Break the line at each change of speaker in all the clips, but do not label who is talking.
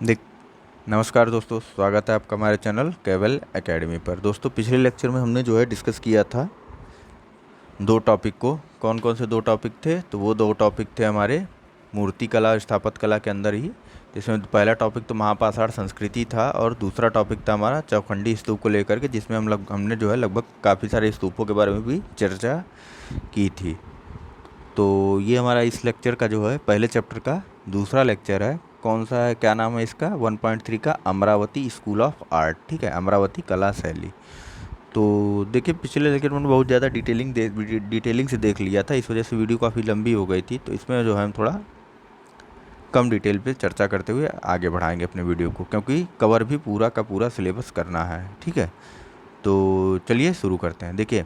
देख नमस्कार दोस्तों, स्वागत है आपका हमारे चैनल केवल एकेडमी पर। दोस्तों, पिछले लेक्चर में हमने जो है डिस्कस किया था दो टॉपिक को। कौन कौन से दो टॉपिक थे? तो वो दो टॉपिक थे हमारे मूर्ति कला और स्थापत्य कला के अंदर ही। जिसमें पहला टॉपिक तो महापाषाण संस्कृति था और दूसरा टॉपिक था हमारा चौखंडी स्तूप को लेकर के, जिसमें हमने जो है लगभग काफ़ी सारे स्तूपों के बारे में भी चर्चा की थी। तो ये हमारा इस लेक्चर का जो है पहले चैप्टर का दूसरा लेक्चर है। कौन सा है, क्या नाम है इसका? 1.3 का अमरावती स्कूल ऑफ आर्ट। ठीक है, अमरावती कला शैली। तो देखिए, पिछले लेक्चर में बहुत ज़्यादा डिटेलिंग से देख लिया था, इस वजह से वीडियो काफ़ी लंबी हो गई थी। तो इसमें जो है हम थोड़ा कम डिटेल पे चर्चा करते हुए आगे बढ़ाएंगे अपने वीडियो को, क्योंकि कवर भी पूरा का पूरा सिलेबस करना है। ठीक है, तो चलिए शुरू करते हैं। देखिए,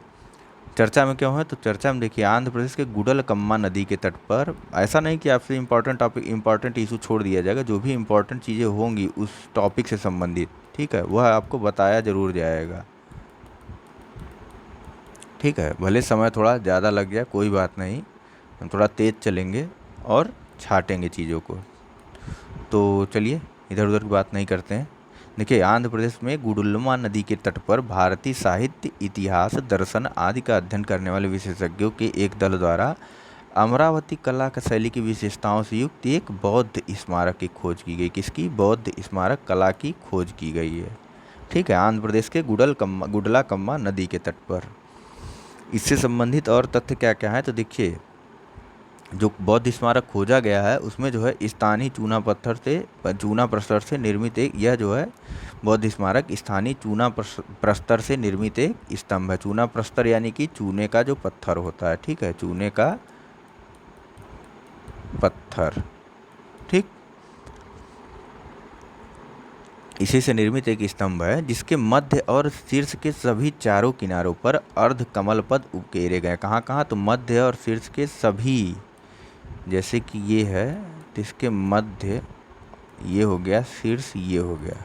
चर्चा में क्यों है? तो चर्चा में देखिए, आंध्र प्रदेश के गुडलकम्मा नदी के तट पर, ऐसा नहीं कि आपसे इंपॉर्टेंट इशू छोड़ दिया जाएगा, जो भी इंपॉर्टेंट चीज़ें होंगी उस टॉपिक से संबंधित, ठीक है, वह आपको बताया ज़रूर जाएगा। ठीक है, भले समय थोड़ा ज़्यादा लग जाए, कोई बात नहीं, हम थोड़ा तेज़ चलेंगे और छाटेंगे चीज़ों को। तो चलिए, इधर उधर की बात नहीं करते हैं। देखिए, आंध्र प्रदेश में गुडुलमा नदी के तट पर भारतीय साहित्य, इतिहास, दर्शन आदि का अध्ययन करने वाले विशेषज्ञों के एक दल द्वारा अमरावती कला का शैली की विशेषताओं से युक्त एक बौद्ध स्मारक की खोज की गई। किसकी? बौद्ध स्मारक कला की खोज की गई है। ठीक है, आंध्र प्रदेश के गुडलाकम्मा नदी के तट पर। इससे संबंधित और तथ्य क्या क्या है? तो देखिए, जो बौद्ध स्मारक खोजा गया है उसमें जो है स्थानीय चूना प्रस्तर से निर्मित एक, यह जो है बौद्ध स्मारक स्थानीय चूना प्रस्तर से निर्मित एक स्तंभ है। चूना प्रस्तर यानी कि चूने का जो पत्थर होता है। ठीक है, चूने का पत्थर। ठीक, इसी से निर्मित एक स्तंभ है जिसके मध्य और शीर्ष के सभी चारों किनारों पर अर्ध कमल पद उकेरे गए। कहाँ कहाँ? तो मध्य और शीर्ष के सभी, जैसे कि ये है तो इसके मध्य ये हो गया, शीर्ष ये हो गया,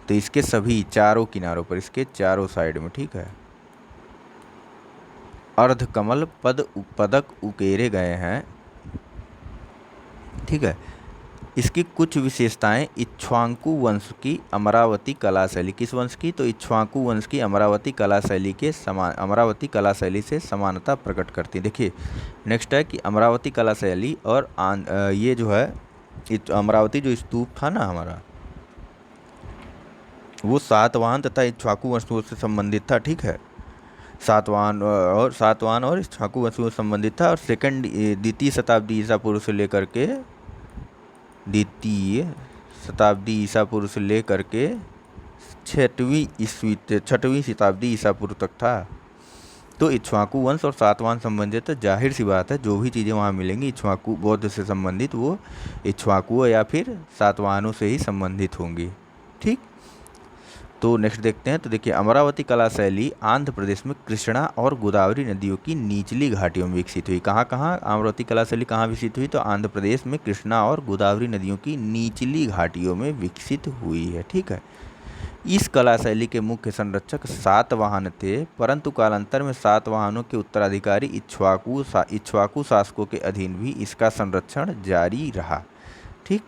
तो इसके सभी चारों किनारों पर, इसके चारों साइड में, ठीक है, अर्ध कमल पदक उकेरे गए हैं। ठीक है, इसकी कुछ विशेषताएं इक्ष्वाकु वंश की अमरावती कला शैली, किस वंश की? तो इक्ष्वाकु वंश की अमरावती कला शैली के समान, अमरावती कला शैली से समानता प्रकट करती है। देखिए, नेक्स्ट है कि अमरावती कला शैली और ये जो है अमरावती जो स्तूप था ना हमारा, वो सातवाहन तथा इक्ष्वाकु वंशों से संबंधित था। ठीक है, सातवाहन और इक्ष्वाकु वंशों से संबंधित था और द्वितीय शताब्दी ईसा पूर्व से लेकर के छठवीं शताब्दी ईसा पूर्व तक था। तो इक्ष्वाकु वंश और सातवाहन संबंधित, जाहिर सी बात है जो भी चीज़ें वहाँ मिलेंगी इक्ष्वाकु बौद्ध से संबंधित, वो इक्ष्वाकु या फिर सातवाहनों से ही संबंधित होंगी। ठीक, तो नेक्स्ट देखते हैं। तो देखिए, अमरावती कला शैली आंध्र प्रदेश में कृष्णा और गोदावरी नदियों की निचली घाटियों में विकसित हुई। कहाँ कहाँ अमरावती कला शैली कहाँ विकसित हुई? तो आंध्र प्रदेश में कृष्णा और गोदावरी नदियों की निचली घाटियों में विकसित हुई है। ठीक है, इस कला शैली के मुख्य संरक्षक सातवाहन थे, परंतु कालांतर में सातवाहनों के उत्तराधिकारी इक्ष्वाकु शासकों के अधीन भी इसका संरक्षण जारी रहा। ठीक,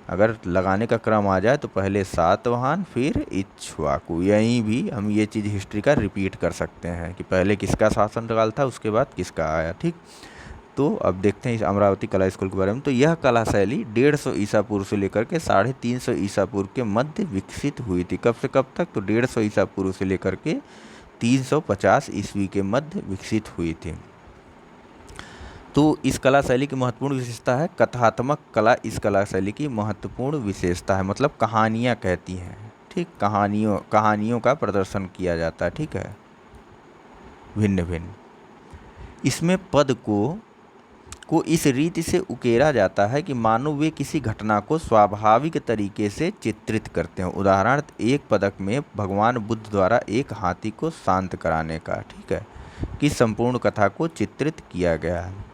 अगर लगाने का क्रम आ जाए तो पहले सातवाहन फिर इक्ष्वाकु, यहीं भी हम ये चीज़ हिस्ट्री का रिपीट कर सकते हैं कि पहले किसका शासनकाल था, उसके बाद किसका आया। ठीक, तो अब देखते हैं इस अमरावती कला स्कूल के बारे में। तो यह कला शैली 150 ईसा पूर्व से लेकर के 350 ईसा पूर्व के मध्य विकसित हुई थी। कब से कब तक? तो 150 ईसा पूर्व से लेकर के 350 ईस्वी के मध्य विकसित हुई थी। तो इस कला शैली की महत्वपूर्ण विशेषता है कथात्मक कला। इस कला शैली की महत्वपूर्ण विशेषता है, मतलब कहानियाँ कहती हैं। ठीक, कहानियों का प्रदर्शन किया जाता है। ठीक है, भिन्न भिन्न, इसमें पद को इस रीति से उकेरा जाता है कि मानो वे किसी घटना को स्वाभाविक तरीके से चित्रित करते हैं। उदाहरण, एक पदक में भगवान बुद्ध द्वारा एक हाथी को शांत कराने का, ठीक है, की संपूर्ण कथा को चित्रित किया गया है।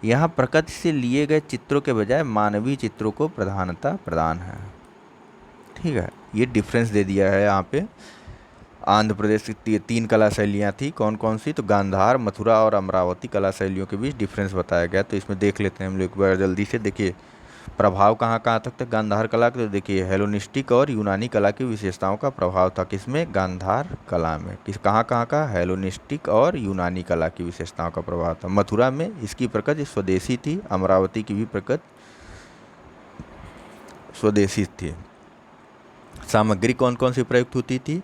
यहाँ प्रकृति से लिए गए चित्रों के बजाय मानवीय चित्रों को प्रधानता प्रदान है। ठीक है, ये डिफरेंस दे दिया है यहाँ पे। आंध्र प्रदेश की तीन कला शैलियाँ थी, कौन कौन सी? तो गांधार, मथुरा और अमरावती कला शैलियों के बीच डिफरेंस बताया गया। तो इसमें देख लेते हैं हम लोग एक बार जल्दी से। देखिए, प्रभाव कहाँ कहाँ तक था गांधार कला के? तो देखिए हेलोनिस्टिक और यूनानी कला की विशेषताओं का प्रभाव था किसमें? गांधार कला में। किस कहाँ कहाँ का? हेलोनिस्टिक और यूनानी कला की विशेषताओं का प्रभाव था। मथुरा में इसकी प्रकृति स्वदेशी थी, अमरावती की भी प्रकृति स्वदेशी थी। सामग्री कौन कौन सी प्रयुक्त होती थी?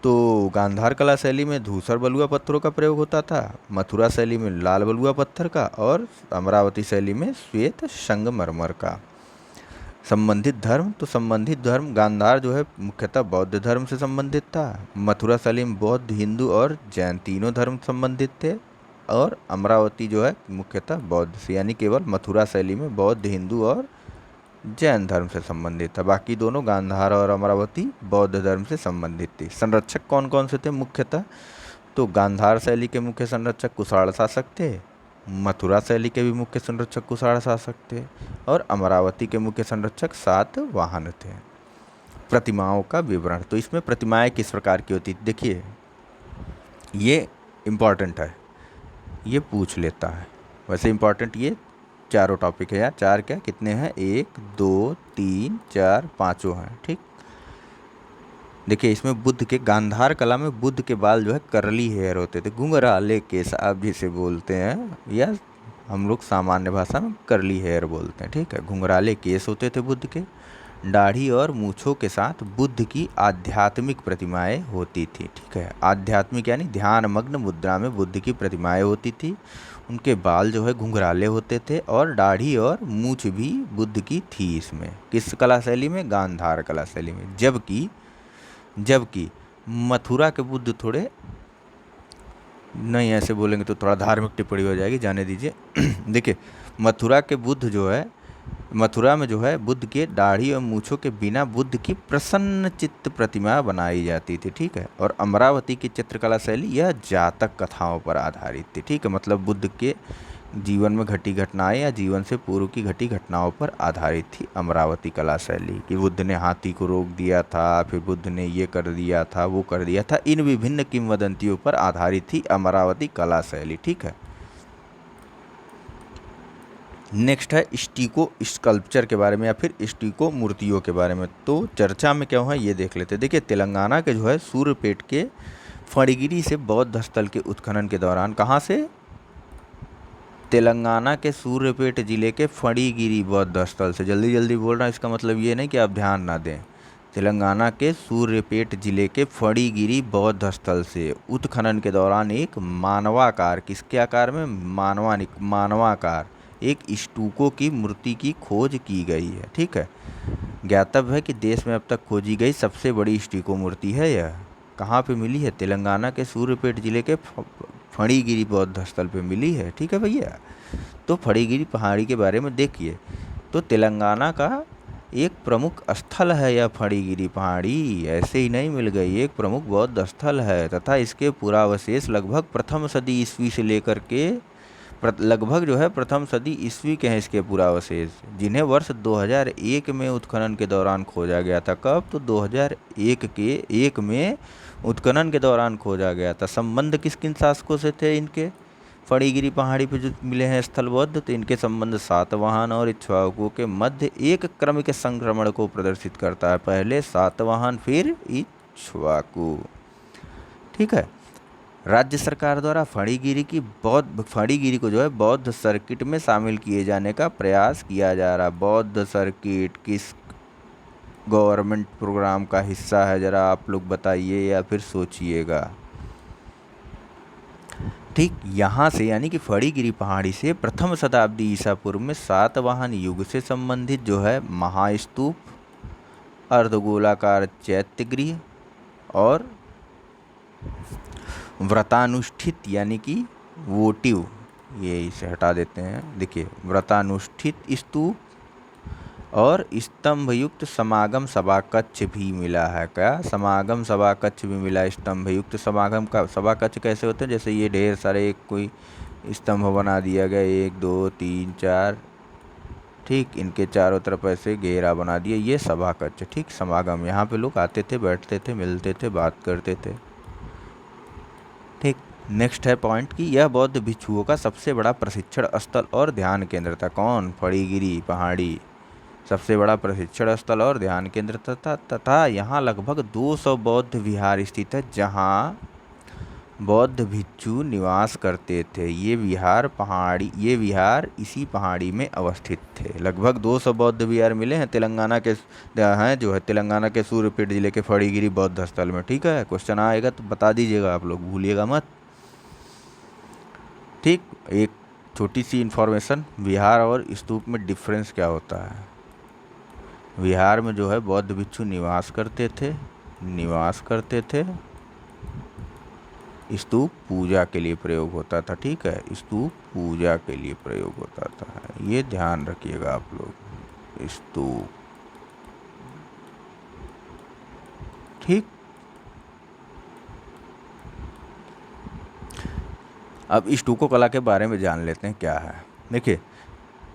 तो गांधार कला शैली में धूसर बलुआ पत्थरों का प्रयोग होता था, मथुरा शैली में लाल बलुआ पत्थर का, और अमरावती शैली में श्वेत संगमरमर का। संबंधित धर्म, तो संबंधित धर्म गांधार जो है मुख्यतः बौद्ध धर्म से संबंधित था, मथुरा शैली में बौद्ध, हिंदू और जैन तीनों धर्म संबंधित थे, और अमरावती जो है मुख्यतः बौद्ध से, यानी केवल मथुरा शैली में बौद्ध, हिंदू और जैन धर्म से संबंधित था। बाकी दोनों गांधार और अमरावती बौद्ध धर्म से संबंधित थी। संरक्षक कौन कौन से थे मुख्यतः? तो गांधार शैली के मुख्य संरक्षक कुषाण शासक थे, मथुरा शैली के भी मुख्य संरक्षक कुषाण शासक थे, और अमरावती के मुख्य संरक्षक सातवाहन थे। प्रतिमाओं का विवरण, तो इसमें प्रतिमाएं किस प्रकार की होती? देखिए ये इम्पॉर्टेंट है, ये पूछ लेता है। वैसे इम्पॉर्टेंट ये चारों टॉपिक है यार। चार क्या कितने हैं? 1 2 3 4 5 हैं, ठीक। देखिए इसमें बुद्ध के, गांधार कला में बुद्ध के बाल जो है करली हेयर होते थे, घुंघराले केस आप जिसे बोलते हैं, या हम लोग सामान्य भाषा में करली हेयर बोलते हैं, ठीक है। घुंघराले केस होते थे बुद्ध के, दाढ़ी और मूछों के साथ बुद्ध की आध्यात्मिक प्रतिमाएं होती थी, ठीक है। आध्यात्मिक यानी ध्यान मग्न मुद्रा में बुद्ध की प्रतिमाएं होती थी। उनके बाल जो है घुंघराले होते थे, और दाढ़ी और मूछ भी बुद्ध की थी इसमें। किस कला शैली में? गांधार कला शैली में। जबकि मथुरा के बुद्ध थोड़े, नहीं ऐसे बोलेंगे तो थोड़ा धार्मिक टिप्पणी हो जाएगी, जाने दीजिए। देखिए मथुरा के बुद्ध जो है, मथुरा में जो है बुद्ध के दाढ़ी और मूछों के बिना बुद्ध की प्रसन्न चित्त प्रतिमा बनाई जाती थी, ठीक है। और अमरावती की चित्रकला शैली यह जातक कथाओं पर आधारित थी, ठीक है। मतलब बुद्ध के जीवन में घटी घटनाएं या जीवन से पूर्व की घटी घटनाओं पर आधारित थी अमरावती कला शैली। कि बुद्ध ने हाथी को रोक दिया था, फिर बुद्ध ने ये कर दिया था, वो कर दिया था, इन विभिन्न किंवदंतियों पर आधारित थी अमरावती कला शैली, ठीक है। नेक्स्ट है स्टीको स्कल्पचर के बारे में, या फिर स्टीको मूर्तियों के बारे में। तो चर्चा में क्या हुआ ये देख लेते हैं। देखिए तेलंगाना के जो है सूर्यपेट के फणिगिरी से बौद्ध स्थल के उत्खनन के दौरान, कहाँ से? तेलंगाना के सूर्यपेट जिले के फणिगिरी बौद्ध स्थल से। जल्दी जल्दी बोल रहा हूँ, इसका मतलब ये नहीं कि आप ध्यान ना दें। तेलंगाना के सूर्यपेट जिले के फणिगिरी बौद्ध स्थल से उत्खनन के दौरान एक मानवाकार, किसके आकार में? मानवाकार एक स्टूको की मूर्ति की खोज की गई है, ठीक है। ज्ञातव्य है कि देश में अब तक खोजी गई सबसे बड़ी स्टूको मूर्ति है यह। कहाँ पे मिली है? तेलंगाना के सूर्यपेट जिले के फणिगिरी बौद्ध स्थल पे मिली है, ठीक है भैया। तो फणिगिरी पहाड़ी के बारे में देखिए, तो तेलंगाना का एक प्रमुख स्थल है यह फणिगिरी पहाड़ी, ऐसे ही नहीं मिल गई, एक प्रमुख बौद्ध स्थल है, तथा इसके पुरावशेष लगभग प्रथम सदी ईस्वी से लेकर के लगभग जो है प्रथम सदी ईस्वी के हैं इसके पुरावशेष, जिन्हें वर्ष 2001 में उत्खनन के दौरान खोजा गया था। कब? तो 2001 में उत्खनन के दौरान खोजा गया था। संबंध किस किन शासकों से थे इनके? फणिगिरी पहाड़ी पर जो मिले हैं स्थल बौद्ध, तो इनके संबंध सातवाहन और इक्ष्वाकुओं के मध्य एक क्रमिक संक्रमण को प्रदर्शित करता है। पहले सातवाहन फिर इक्ष्वाकु, ठीक है। राज्य सरकार द्वारा फणिगिरी को जो है बौद्ध सर्किट में शामिल किए जाने का प्रयास किया जा रहा। बौद्ध सर्किट किस गवर्नमेंट प्रोग्राम का हिस्सा है, जरा आप लोग बताइए या फिर सोचिएगा, ठीक। यहाँ से यानी कि फणिगिरी पहाड़ी से प्रथम शताब्दी ईसा पूर्व में सातवाहन युग से संबंधित जो है महास्तूप, अर्धगोलाकार चैत्यगृह और व्रतानुष्ठित यानी कि वोटिव, ये इसे हटा देते हैं। देखिए व्रतानुष्ठित स्तूप और स्तंभ युक्त समागम सभा कक्ष भी मिला है। क्या? समागम सभा कक्ष भी मिला। स्तंभ युक्त समागम का सभा कक्ष कैसे होते हैं? जैसे ये ढेर सारे एक कोई स्तंभ बना दिया गया, 1 2 3 4, ठीक, इनके चारों तरफ ऐसे घेरा बना दिया, ये सभा कक्ष, ठीक। समागम, यहाँ पे लोग आते थे, बैठते थे, मिलते थे, बात करते थे, ठीक। नेक्स्ट है पॉइंट कि यह बौद्ध भिक्षुओं का सबसे बड़ा प्रशिक्षण स्थल और ध्यान केंद्र था। कौन? फणिगिरी पहाड़ी। सबसे बड़ा प्रशिक्षण स्थल और ध्यान केंद्र तथा यहाँ लगभग 200 बौद्ध विहार स्थित है जहाँ बौद्ध भिक्षु निवास करते थे। ये विहार इसी पहाड़ी में अवस्थित थे। लगभग 200 बौद्ध विहार मिले हैं तेलंगाना के, हैं जो है तेलंगाना के सूर्यपेट जिले के फड़ीगिरी बौद्ध स्थल में। ठीक है, क्वेश्चन आएगा तो बता दीजिएगा आप लोग, भूलिएगा मत। ठीक, एक छोटी सी इन्फॉर्मेशन, विहार और स्तूप में डिफरेंस क्या होता है। विहार में जो है बौद्ध भिक्षु निवास करते थे। स्तूप पूजा के लिए प्रयोग होता था। ठीक है, स्तूप पूजा के लिए प्रयोग होता था, ये ध्यान रखिएगा आप लोग। स्तूप, ठीक। अब स्टूको कला के बारे में जान लेते हैं क्या है। देखिए,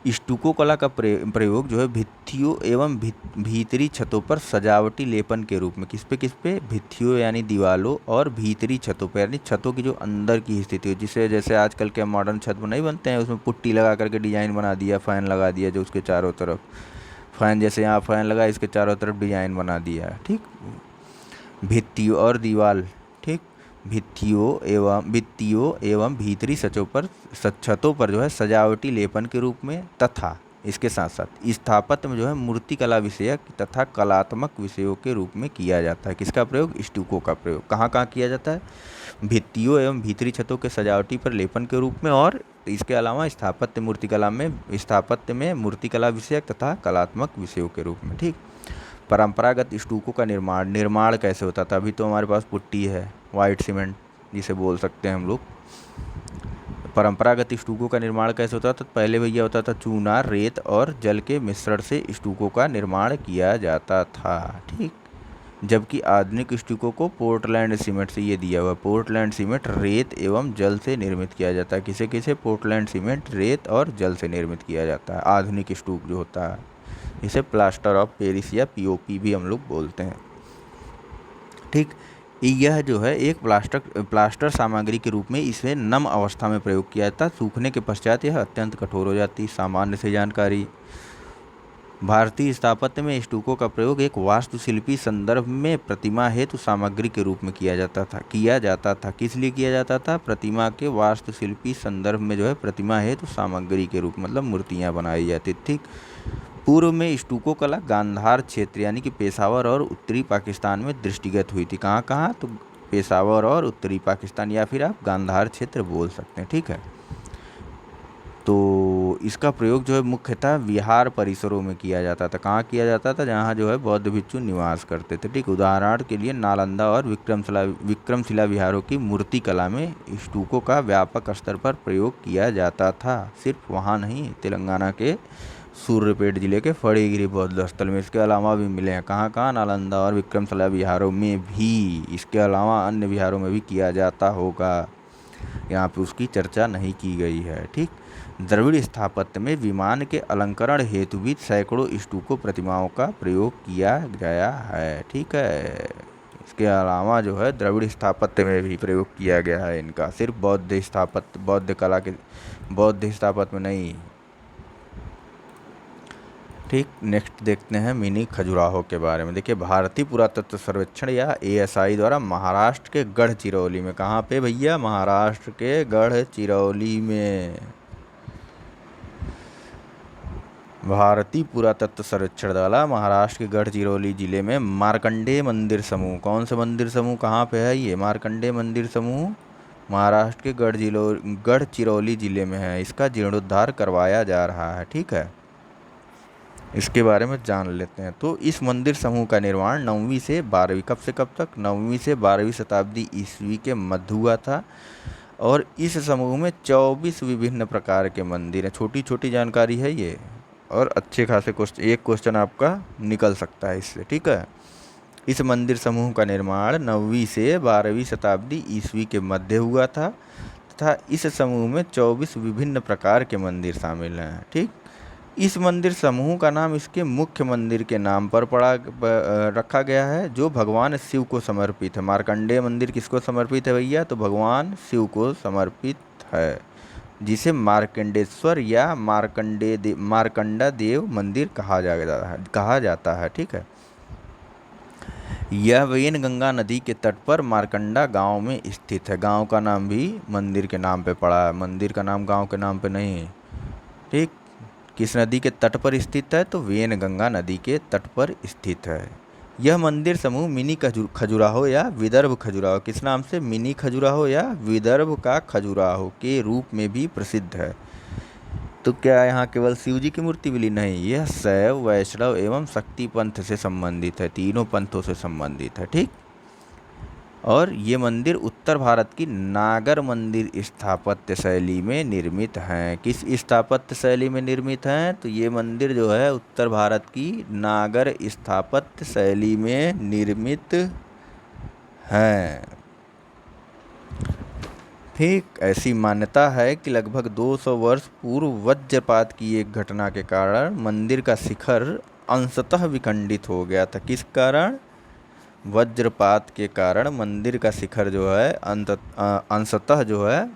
स्टूको कला का प्रयोग जो है भित्तियों एवं भीतरी छतों पर सजावटी लेपन के रूप में, किस पे भित्तियों यानी दीवालों और भीतरी छतों पर यानी छतों की जो अंदर की स्थिति हो, जिसे जैसे आजकल के मॉडर्न छत नहीं बनते हैं, उसमें पुट्टी लगा करके डिजाइन बना दिया, फैन लगा दिया जो उसके चारों तरफ, फैन जैसे यहाँ फैन लगा इसके चारों तरफ डिजाइन बना दिया। ठीक, भित्तियों और दीवाल, ठीक, भित्तियों एवं भीतरी छतों पर जो है सजावटी लेपन के रूप में तथा इसके साथ साथ स्थापत्य में जो है मूर्तिकला विषयक तथा कलात्मक विषयों के रूप में किया जाता है। किसका प्रयोग? स्टूको का प्रयोग। कहाँ कहाँ किया जाता है? भित्तियों एवं भीतरी छतों के सजावटी पर लेपन के रूप में, और इसके अलावा स्थापत्य में मूर्तिकला विषयक तथा कलात्मक विषयों के रूप में। ठीक, परंपरागत स्टूको का निर्माण कैसे होता था? अभी तो हमारे पास पुट्टी है, वाइट सीमेंट जिसे बोल सकते हैं हम लोग। परंपरागत स्टूको का निर्माण कैसे होता था? पहले भैया होता था चूना, रेत और जल के मिश्रण से स्टूको का निर्माण किया जाता था। ठीक, जबकि आधुनिक स्टूको को पोर्टलैंड सीमेंट से, ये दिया हुआ पोर्टलैंड सीमेंट, रेत एवं जल से निर्मित किया जाता है। किसे पोर्टलैंड सीमेंट, रेत और जल से निर्मित किया जाता है। आधुनिक स्टूप जो होता है इसे प्लास्टर ऑफ पेरिस या पीओपी भी हम लोग बोलते हैं। ठीक, यह जो है एक प्लास्टर सामग्री के रूप में इसे नम अवस्था में प्रयोग किया जाता है। सूखने के पश्चात यह अत्यंत कठोर हो जाती है। सामान्य से जानकारी, भारतीय स्थापत्य में स्टूको का प्रयोग एक वास्तुशिल्पी संदर्भ में प्रतिमा हेतु सामग्री के रूप में किया जाता था। किस लिए किया जाता था? प्रतिमा के वास्तुशिल्पी संदर्भ में जो है प्रतिमा हेतु सामग्री के रूप, मतलब मूर्तियाँ बनाई जाती। ठीक, पूर्व में स्टूको कला गांधार क्षेत्र यानी कि पेशावर और उत्तरी पाकिस्तान में दृष्टिगत हुई थी। कहाँ? तो पेशावर और उत्तरी पाकिस्तान, या फिर आप गांधार क्षेत्र बोल सकते हैं। ठीक है, तो इसका प्रयोग जो है मुख्यतः विहार परिसरों में किया जाता था। कहाँ किया जाता था? जहाँ जो है बौद्ध भिक्षु निवास करते थे। ठीक, उदाहरण के लिए नालंदा और विक्रमशिला विहारों की मूर्ति कला में स्टूको का व्यापक स्तर पर प्रयोग किया जाता था। सिर्फ वहाँ नहीं, तेलंगाना के सूर्यपेट जिले के फड़ीगिरी बौद्ध स्थल में इसके अलावा भी मिले हैं। कहाँ? नालंदा और विक्रमशिला विहारों में भी, इसके अलावा अन्य विहारों में भी किया जाता होगा, यहाँ पे उसकी चर्चा नहीं की गई है। ठीक, द्रविड़ स्थापत्य में विमान के अलंकरण हेतु भी सैकड़ों स्टूको प्रतिमाओं का प्रयोग किया गया है। ठीक है, इसके अलावा जो है द्रविड़ स्थापत्य में भी प्रयोग किया गया है इनका, सिर्फ बौद्ध स्थापत्य में नहीं। ठीक, नेक्स्ट देखते हैं मिनी खजुराहो के बारे में। देखिए, भारतीय पुरातत्व सर्वेक्षण या ASI द्वारा महाराष्ट्र के गढ़चिरौली में, कहाँ पे भैया? महाराष्ट्र के गढ़चिरौली में भारतीय पुरातत्व सर्वेक्षण द्वारा महाराष्ट्र के गढ़चिरौली जिले में मार्कंडेय मंदिर समूह, कौन सा मंदिर समूह कहाँ पे है? ये मार्कंडेय मंदिर समूह महाराष्ट्र के गढ़चिरौली जिले में है। इसका जीर्णोद्धार करवाया जा रहा है। ठीक है, इसके बारे में जान लेते हैं। तो इस मंदिर समूह का निर्माण 9वीं से 12वीं, कब से कब तक? 9वीं से 12वीं शताब्दी ईस्वी के मध्य हुआ था। और इस समूह में 24 विभिन्न प्रकार के मंदिर हैं। छोटी छोटी जानकारी है ये, और अच्छे खासे एक क्वेश्चन आपका निकल सकता है इससे। ठीक है, इस मंदिर समूह का निर्माण 9वीं से 12वीं शताब्दी ईस्वी के मध्य हुआ था तथा इस समूह में 24 विभिन्न प्रकार के मंदिर शामिल हैं। ठीक, इस मंदिर समूह का नाम इसके मुख्य मंदिर के नाम पर रखा गया है, जो भगवान शिव को समर्पित है। मार्कंडेय मंदिर किसको समर्पित है भैया? तो भगवान शिव को समर्पित है। जिसे मार्कंडेश्वर या मार्कंडा देव मंदिर कहा जाता है। ठीक है, यह वेनगंगा नदी के तट पर मार्कंडा गांव में स्थित है। गांव का नाम भी मंदिर के नाम पे पड़ा है, मंदिर का नाम गांव के नाम पे नहीं है। ठीक, किस नदी के तट पर स्थित है? तो वेनगंगा नदी के तट पर स्थित है। यह मंदिर समूह मिनी खजुराहो या विदर्भ खजुराहो, किस नाम से? मिनी खजुराहो या विदर्भ का खजुराहो के रूप में भी प्रसिद्ध है। तो क्या यहाँ केवल शिव जी की मूर्ति मिली? नहीं, यह शैव, वैष्णव एवं शक्ति पंथ से संबंधित है, तीनों पंथों से संबंधित है। ठीक, और ये मंदिर उत्तर भारत की नागर मंदिर स्थापत्य शैली में निर्मित हैं। किस स्थापत्य शैली में निर्मित हैं? तो ये मंदिर जो है उत्तर भारत की नागर स्थापत्य शैली में निर्मित हैं। ठीक, ऐसी मान्यता है कि लगभग 200 वर्ष पूर्व वज्रपात की एक घटना के कारण मंदिर का शिखर अंशतः विखंडित हो गया था। किस कारण? वज्रपात के कारण मंदिर का शिखर जो है अंशतः जो है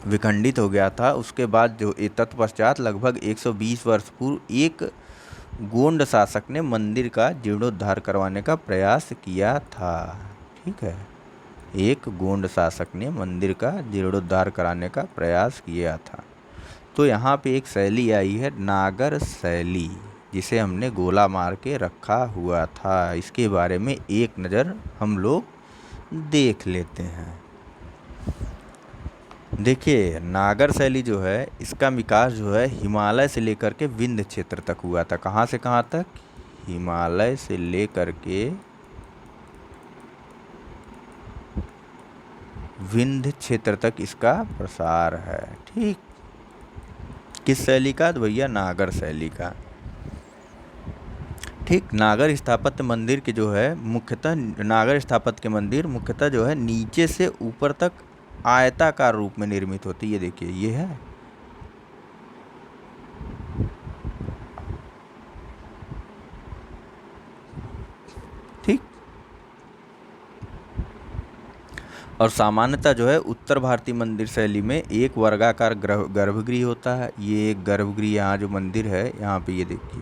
विखंडित हो गया था। उसके बाद जो तत्पश्चात लगभग 120 वर्ष पूर्व एक गोंड शासक ने मंदिर का जीर्णोद्धार करवाने का प्रयास किया था। ठीक है, एक गोंड शासक ने मंदिर का जीर्णोद्धार कराने का प्रयास किया था। तो यहाँ पे एक शैली आई है नागर शैली, जिसे हमने गोला मार के रखा हुआ था। इसके बारे में एक नज़र हम लोग देख लेते हैं। देखिए, नागर शैली जो है इसका विकास जो है हिमालय से लेकर के विंध्य क्षेत्र तक हुआ था। कहाँ से कहाँ तक? हिमालय से लेकर के विंध्य क्षेत्र तक इसका प्रसार है। ठीक, किस शैली का? तो भैया नागर शैली का। ठीक, नागर स्थापत्य मंदिर के जो है मुख्यतः नागर स्थापत्य के मंदिर मुख्यतः जो है नीचे से ऊपर तक आयताकार रूप में निर्मित होती है। ये देखिए, ये है ठीक, और सामान्यतः जो है उत्तर भारतीय मंदिर शैली में एक वर्गाकार गर्भगृह होता है। ये एक गर्भगृह यहाँ जो मंदिर है यहाँ पे ये देखिए,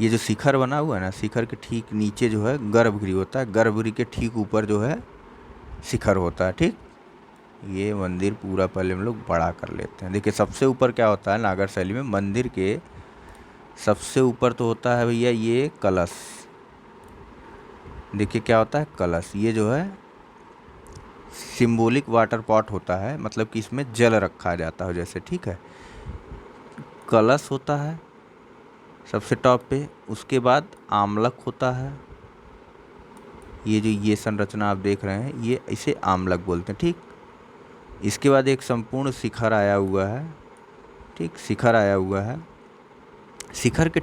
ये जो शिखर बना हुआ है ना, शिखर के ठीक नीचे जो है गर्भगृह होता है, गर्भगृह के ठीक ऊपर जो है शिखर होता है। ठीक, ये मंदिर पूरा पहले हम लोग बड़ा कर लेते हैं। देखिए, सबसे ऊपर क्या होता है नागर शैली में? मंदिर के सबसे ऊपर तो होता है भैया ये कलश। देखिए क्या होता है? कलश। ये जो है सिंबॉलिक वाटर पॉट होता है, मतलब कि इसमें जल रखा जाता है जैसे। ठीक है, कलश होता है सबसे टॉप पे, उसके बाद आमलक होता है। ये जो ये संरचना आप देख रहे हैं ये इसे आमलक बोलते हैं। ठीक, इसके बाद एक संपूर्ण शिखर आया हुआ है। ठीक, शिखर आया हुआ है। शिखर के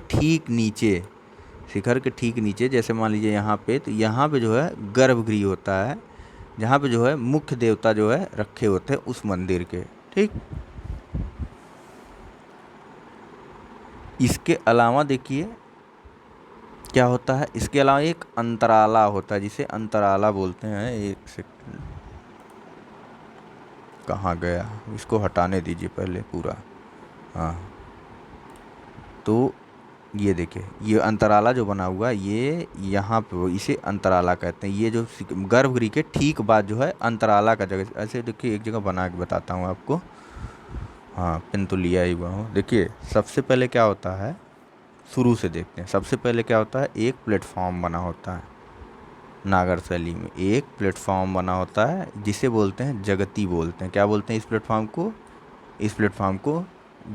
ठीक नीचे जैसे मान लीजिए यहाँ पे, तो यहाँ पे जो है गर्भगृह होता है, जहाँ पे जो है मुख्य देवता जो है रखे होते हैं उस मंदिर के। ठीक, इसके अलावा देखिए क्या होता है, इसके अलावा एक अंतराला होता है जिसे अंतराला बोलते हैं। एक सेकंड, कहाँ गया? इसको हटाने दीजिए पहले पूरा। हाँ, तो ये देखिए, ये अंतराला जो बना हुआ है ये यहाँ पे इसे अंतराला कहते हैं। ये जो गर्भगृह के ठीक बाद जो है अंतराला का जगह, ऐसे देखिए एक जगह बना के बताता हूँ आपको। हाँ, पेन तो लिया ही हुआ हूँ। देखिए, सबसे पहले क्या होता है, शुरू से देखते हैं। सबसे पहले क्या होता है, एक प्लेटफॉर्म बना होता है नागर शैली में। एक प्लेटफॉर्म बना होता है जिसे बोलते हैं जगती बोलते हैं। क्या बोलते हैं इस प्लेटफॉर्म को? इस प्लेटफॉर्म को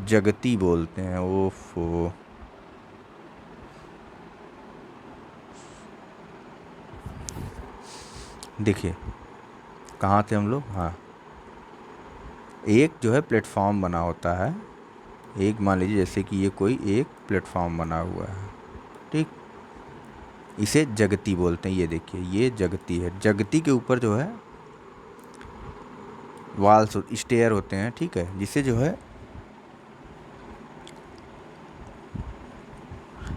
जगती बोलते हैं। ओफो, देखिए कहाँ थे हम लोग? हाँ, एक जो है प्लेटफॉर्म बना होता है। एक मान लीजिए जैसे कि ये कोई एक प्लेटफॉर्म बना हुआ है। ठीक, इसे जगती बोलते हैं। ये देखिए, ये जगती है। जगती के ऊपर जो है वाल्स स्टेयर होते हैं। ठीक है, जिसे जो है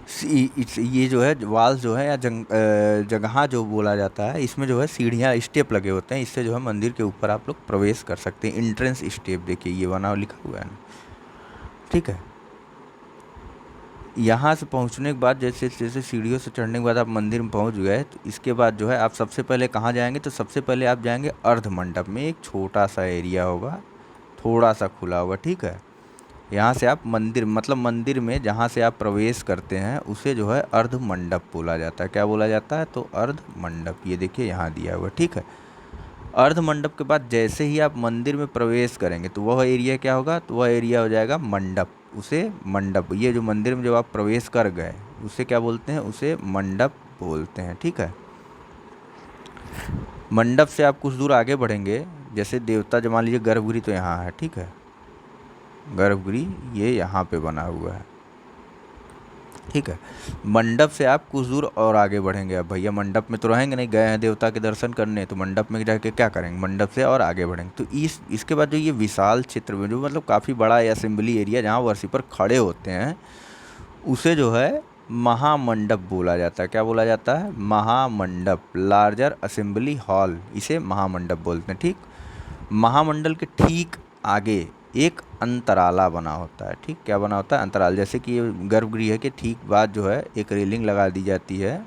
ये जो है वाल्स जो है या जगह जो बोला जाता है, इसमें जो है सीढ़ियाँ स्टेप लगे होते हैं, इससे जो है मंदिर के ऊपर आप लोग प्रवेश कर सकते हैं। एंट्रेंस स्टेप देखिए ये बना लिखा हुआ है ना, ठीक है। यहाँ से पहुँचने के बाद जैसे जैसे सीढ़ियों से चढ़ने के बाद आप मंदिर में पहुँच गए, तो इसके बाद जो है आप सबसे पहले कहाँ जाएंगे, तो सबसे पहले आप जाएंगे अर्ध मंडप में। एक छोटा सा एरिया होगा, थोड़ा सा खुला होगा, ठीक है। यहाँ से आप मंदिर मतलब मंदिर में जहाँ से आप प्रवेश करते हैं उसे जो है अर्ध मंडप बोला जाता है। क्या बोला जाता है, तो अर्ध मंडप। ये देखिए यहाँ दिया हुआ, ठीक है। अर्ध मंडप के बाद जैसे ही आप मंदिर में प्रवेश करेंगे तो वह एरिया क्या होगा, तो वह एरिया हो जाएगा मंडप। उसे मंडप, ये जो मंदिर में जब आप प्रवेश कर गए उसे क्या बोलते हैं, उसे मंडप बोलते हैं, ठीक है। मंडप से आप कुछ दूर आगे बढ़ेंगे, जैसे देवता जमा लीजिए गर्भगृह तो यहाँ है, ठीक है। गर्भगृह ये यहाँ पे बना हुआ है, ठीक है। मंडप से आप कुछ दूर और आगे बढ़ेंगे। अब भैया मंडप में तो रहेंगे नहीं, गए हैं देवता के दर्शन करने, तो मंडप में जाके क्या करेंगे, मंडप से और आगे बढ़ेंगे। तो इसके बाद जो ये विशाल क्षेत्र में जो मतलब काफ़ी बड़ा असेंबली एरिया जहाँ वर्शिपर खड़े होते हैं उसे जो है महामंडप बोला जाता है। क्या बोला जाता है, महामंडप, लार्जर असेंबली हॉल, इसे महामंडप बोलते हैं, ठीक। महामंडल के ठीक आगे एक अंतराला बना होता है, ठीक। क्या बना होता है, अंतराल। जैसे कि ये गर्भगृह के ठीक बाद जो है एक रेलिंग लगा दी जाती है,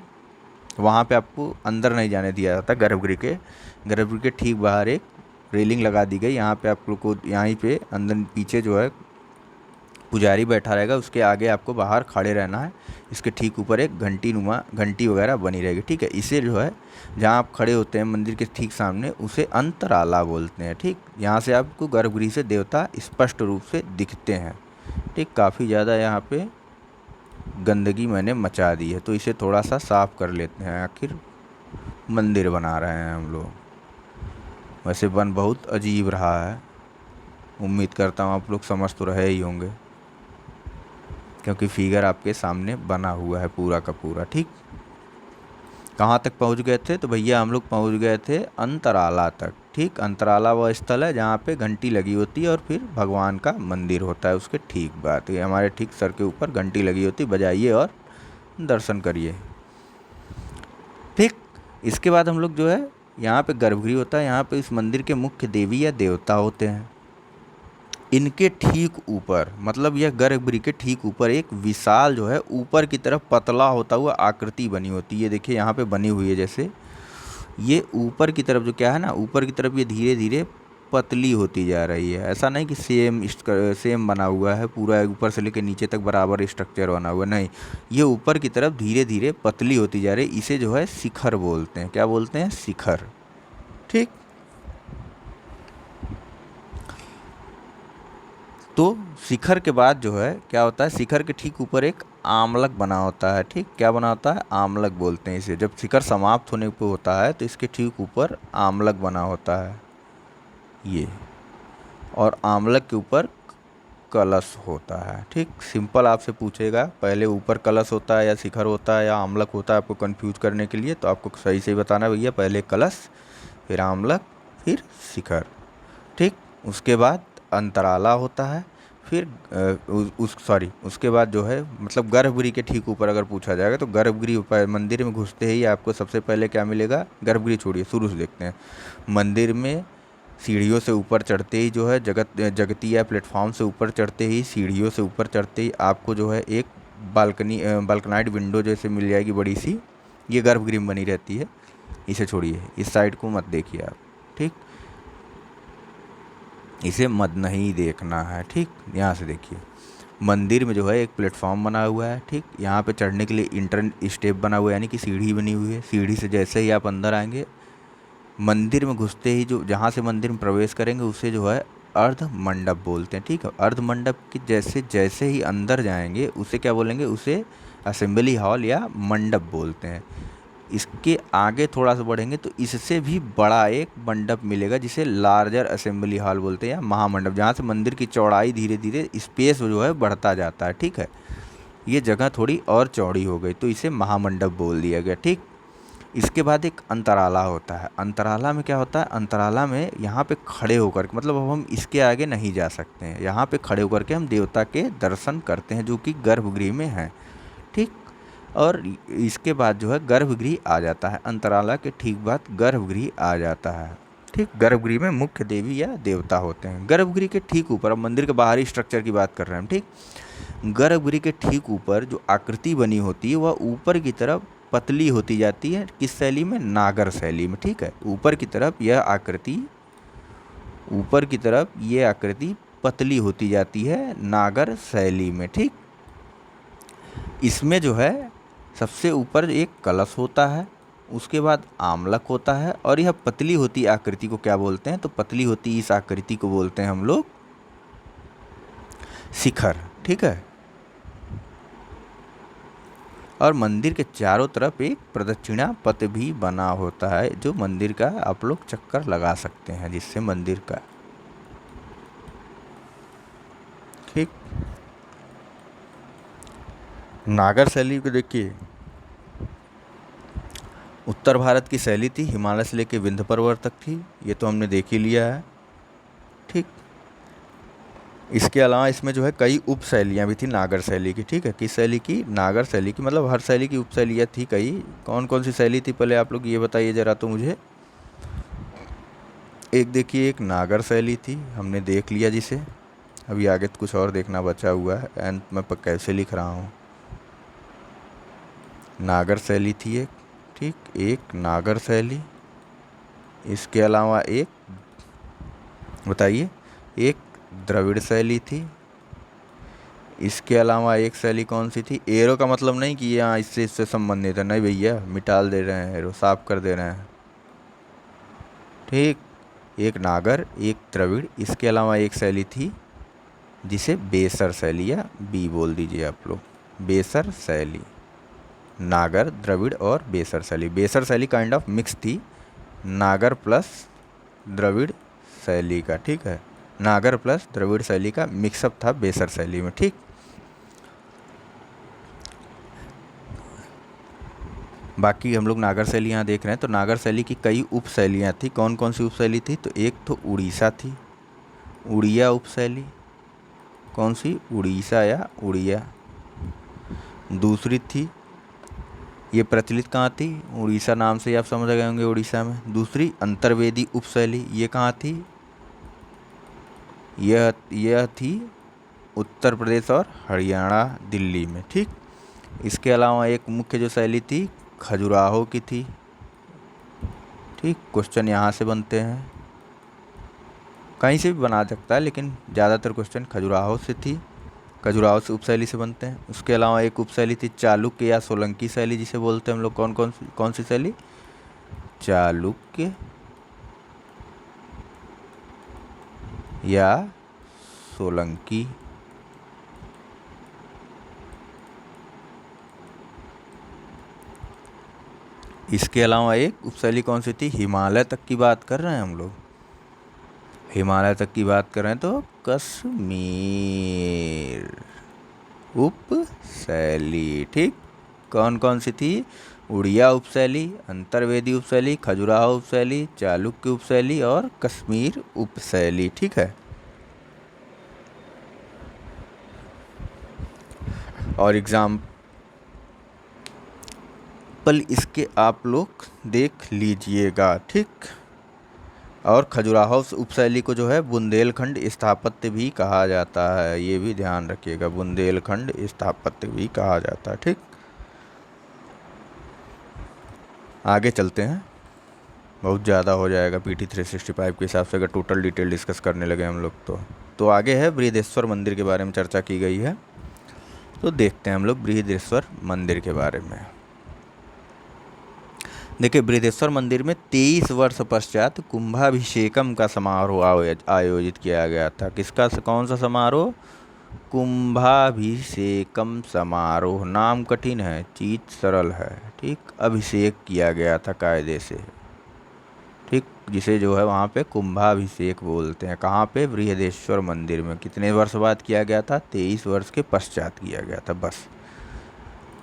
वहाँ पे आपको अंदर नहीं जाने दिया जाता। गर्भगृह के ठीक बाहर एक रेलिंग लगा दी गई, यहाँ पे आप लोग को यहीं पे अंदर पीछे जो है पुजारी बैठा रहेगा, उसके आगे आपको बाहर खड़े रहना है। इसके ठीक ऊपर एक घंटी वगैरह बनी रहेगी, ठीक है। इसे जो है जहाँ आप खड़े होते हैं मंदिर के ठीक सामने उसे अंतराला बोलते हैं, ठीक। यहाँ से आपको गर्भगृह से देवता स्पष्ट रूप से दिखते हैं, ठीक। काफ़ी ज़्यादा यहाँ पे गंदगी मैंने मचा दी है, तो इसे थोड़ा सा साफ़ कर लेते हैं। आखिर मंदिर बना रहे हैं हम लोग, वैसे बन बहुत अजीब रहा है। उम्मीद करता हूँ आप लोग समझ तो रहे ही होंगे, क्योंकि फिगर आपके सामने बना हुआ है पूरा का पूरा, ठीक। कहाँ तक पहुँच गए थे, तो भैया हम लोग पहुँच गए थे अंतराला तक, ठीक। अंतराला वह स्थल है जहाँ पे घंटी लगी होती है और फिर भगवान का मंदिर होता है उसके ठीक बाद। ये हमारे ठीक सर के ऊपर घंटी लगी होती, बजाइए और दर्शन करिए, ठीक। इसके बाद हम लोग जो है यहाँ पे गर्भगृह होता है, यहाँ पे इस मंदिर के मुख्य देवी या देवता होते हैं। इनके ठीक ऊपर मतलब यह गर्भगृह के ठीक ऊपर एक विशाल जो है ऊपर की तरफ पतला होता हुआ आकृति बनी होती है। ये देखिए यहाँ पे बनी हुई है, जैसे ये ऊपर की तरफ जो क्या है ना, ऊपर की तरफ ये धीरे धीरे पतली होती जा रही है। ऐसा नहीं कि सेम बना हुआ है पूरा ऊपर से लेकर नीचे तक बराबर स्ट्रक्चर बना हुआ, नहीं। ये ऊपर की तरफ धीरे धीरे पतली होती जा रही है। इसे जो है शिखर बोलते हैं। क्या बोलते हैं, शिखर, ठीक। तो शिखर के बाद जो है क्या होता है, शिखर के ठीक ऊपर एक आमलक बना होता है, ठीक। क्या बना होता है, आमलक बोलते हैं इसे। जब शिखर समाप्त होने पे होता है तो इसके ठीक ऊपर आमलक बना होता है ये, और आमलक के ऊपर कलश होता है, ठीक। सिंपल आपसे पूछेगा पहले ऊपर कलश होता है या शिखर होता है या आमलक होता है, आपको कंफ्यूज करने के लिए, तो आपको सही सही बताना है भैया, पहले कलश फिर आमलक फिर शिखर, ठीक। उसके बाद अंतराला होता है, फिर उसके बाद जो है मतलब गर्भगृह के ठीक ऊपर अगर पूछा जाएगा तो गर्भगृह मंदिर में घुसते ही आपको सबसे पहले क्या मिलेगा, गर्भगृह छोड़िए शुरू से देखते हैं। मंदिर में सीढ़ियों से ऊपर चढ़ते ही जो है जगती या प्लेटफॉर्म से ऊपर चढ़ते ही, सीढ़ियों से ऊपर चढ़ते ही आपको जो है एक बालकनाइट विंडो जैसे मिल जाएगी बड़ी सी। ये गर्भगृह में बनी रहती है, इसे छोड़िए, इस साइड को मत देखिए आप, ठीक। इसे मत नहीं देखना है, ठीक। यहाँ से देखिए मंदिर में जो है एक प्लेटफॉर्म बना हुआ है, ठीक। यहाँ पे चढ़ने के लिए इंटर स्टेप बना हुआ है, यानी कि सीढ़ी बनी हुई है। सीढ़ी से जैसे ही आप अंदर आएंगे, मंदिर में घुसते ही जो जहाँ से मंदिर में प्रवेश करेंगे उसे जो है अर्ध मंडप बोलते हैं, ठीक है। अर्ध मंडप की जैसे जैसे ही अंदर जाएंगे उसे क्या बोलेंगे, उसे असेंबली हॉल या मंडप बोलते हैं। इसके आगे थोड़ा सा बढ़ेंगे तो इससे भी बड़ा एक मंडप मिलेगा जिसे लार्जर असेंबली हॉल बोलते हैं या महामंडप, जहाँ से मंदिर की चौड़ाई धीरे धीरे स्पेस जो है बढ़ता जाता है, ठीक है। ये जगह थोड़ी और चौड़ी हो गई तो इसे महामंडप बोल दिया गया, ठीक। इसके बाद एक अंतराला होता है। अंतराला में क्या होता है, अंतराला में यहाँ पे खड़े होकर मतलब अब हम इसके आगे नहीं जा सकते हैं, यहाँ पे खड़े होकर के हम देवता के दर्शन करते हैं जो कि गर्भगृह में हैं, ठीक। और इसके बाद जो है गर्भगृह आ जाता है, अंतराला के ठीक बाद गर्भगृह आ जाता है। ठीक, गर्भगृह में मुख्य देवी या देवता होते हैं। गर्भगृह के ठीक ऊपर, अब मंदिर के बाहरी स्ट्रक्चर की बात कर रहे हैं हम। ठीक, गर्भगृह के ठीक ऊपर जो आकृति बनी होती है वह ऊपर की तरफ पतली होती जाती है। किस शैली में? नागर शैली में। ठीक है, ऊपर की तरफ यह आकृति, ऊपर की तरफ ये आकृति पतली होती जाती है नागर शैली में। ठीक, इसमें जो है सबसे ऊपर एक कलश होता है, उसके बाद आमलक होता है, और यह पतली होती आकृति को क्या बोलते हैं? तो पतली होती इस आकृति को बोलते हैं हम लोग शिखर। ठीक है, और मंदिर के चारों तरफ एक प्रदक्षिणा पथ भी बना होता है, जो मंदिर का आप लोग चक्कर लगा सकते हैं, जिससे मंदिर का। ठीक, नागर शैली को देखिए, उत्तर भारत की शैली थी, हिमालय से लेकर विंध्य पर्वत तक थी, ये तो हमने देख ही लिया है। ठीक, इसके अलावा इसमें जो है कई उप शैलियाँ भी थी नागर शैली की। ठीक है, किस शैली की? नागर शैली की, मतलब हर शैली की उप शैलियाँ थी कई। कौन कौन सी शैली थी पहले आप लोग ये बताइए ज़रा तो मुझे। एक देखिए, एक नागर शैली थी, हमने देख लिया जिसे। अभी आगे तो कुछ और देखना बचा हुआ है, एंड मैं कैसे लिख रहा हूँ। नागर शैली थी एक। ठीक, एक नागर शैली। इसके अलावा एक बताइए, एक द्रविड़ शैली थी। इसके अलावा एक शैली कौन सी थी? एरो का मतलब नहीं कि यहाँ इससे संबंधित है, नहीं भैया, मिटाल दे रहे हैं, एरो साफ कर दे रहे हैं। ठीक, एक नागर, एक द्रविड़। इसके अलावा एक शैली थी जिसे बेसर शैली या बी बोल दीजिए आप लोग, बेसर शैली। नागर, द्रविड़ और बेसर शैली। बेसर शैली काइंड ऑफ मिक्स थी नागर प्लस द्रविड़ शैली का। ठीक है, नागर प्लस द्रविड़ शैली का मिक्सअप था बेसर शैली में। ठीक, बाकी हम लोग नागर शैली यहाँ देख रहे हैं, तो नागर शैली की कई उप शैलियाँ थी। कौन कौन सी उप शैली थी? तो एक तो उड़ीसा थी, उड़िया उप शैली। कौन सी? उड़ीसा या उड़िया। दूसरी थी, ये प्रचलित कहाँ थी? उड़ीसा नाम से आप समझ गए होंगे, उड़ीसा में। दूसरी अंतर्वेदी उप शैली, ये कहाँ थी? यह थी उत्तर प्रदेश और हरियाणा, दिल्ली में। ठीक, इसके अलावा एक मुख्य जो शैली थी खजुराहो की थी। ठीक, क्वेश्चन यहाँ से बनते हैं, कहीं से भी बना सकता है, लेकिन ज़्यादातर क्वेश्चन खजुराहो से थी, खजुराहो से उपशैली से बनते हैं। उसके अलावा एक उपशैली थी चालुक्य या सोलंकी शैली, जिसे बोलते हैं हम लोग। कौन सी शैली? चालुक्य या सोलंकी। इसके अलावा एक उपशैली कौन सी थी? हिमालय तक की बात कर रहे हैं हम लोग, हिमालय तक की बात कर रहे हैं, तो कश्मीर उपशैली। ठीक, कौन कौन सी थी? उड़िया उपशैली, अंतर्वेदी उपशैली, खजुराहो उपशैली, चालुक्य उपशैली और कश्मीर उपशैली। ठीक है, और एग्जाम्पल इसके आप लोग देख लीजिएगा। ठीक, और खजुराहो उपशैली को जो है बुंदेलखंड स्थापत्य भी कहा जाता है, ये भी ध्यान रखिएगा, बुंदेलखंड स्थापत्य भी कहा जाता है। ठीक, आगे चलते हैं, बहुत ज़्यादा हो जाएगा PT 365 के हिसाब से अगर टोटल डिटेल डिस्कस करने लगे हम लोग तो आगे है बृहदेश्वर मंदिर के बारे में चर्चा की गई है, तो देखते हैं हम लोग बृहदेश्वर मंदिर के बारे में। देखिए, बृहदेश्वर मंदिर में 23 वर्ष पश्चात कुंभाभिषेकम का समारोह आयोजित किया गया था। किसका? कौन सा समारोह? कुंभाभिषेकम समारोह। नाम कठिन है, चीज सरल है। ठीक, अभिषेक किया गया था कायदे से। ठीक, जिसे जो है वहाँ पे कुंभाभिषेक बोलते हैं। कहाँ पे? बृहदेश्वर मंदिर में। कितने वर्ष बाद किया गया था? 23 वर्ष के पश्चात किया गया था, बस।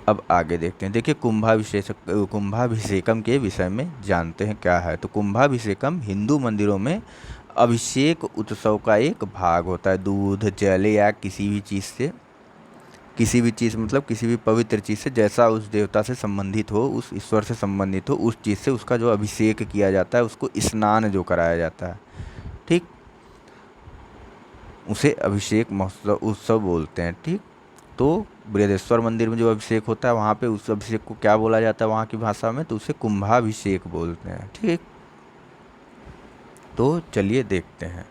अब आगे देखते हैं। देखिए, कुंभाभिषेकम के विषय में जानते हैं क्या है। तो कुंभाभिषेकम हिंदू मंदिरों में अभिषेक उत्सव का एक भाग होता है। दूध, जल या किसी भी चीज़ से किसी भी चीज़ मतलब किसी भी पवित्र चीज़ से जैसा उस देवता से संबंधित हो, उस ईश्वर से संबंधित हो, उस चीज़ से उसका जो अभिषेक किया जाता है, उसको स्नान जो कराया जाता है, ठीक, उसे अभिषेक महोत्सव उत्सव बोलते हैं। ठीक, तो बृहदेश्वर मंदिर में जो अभिषेक होता है वहाँ पे उस अभिषेक को क्या बोला जाता है वहाँ की भाषा में, तो उसे कुंभाभिषेक बोलते हैं। ठीक, तो चलिए देखते हैं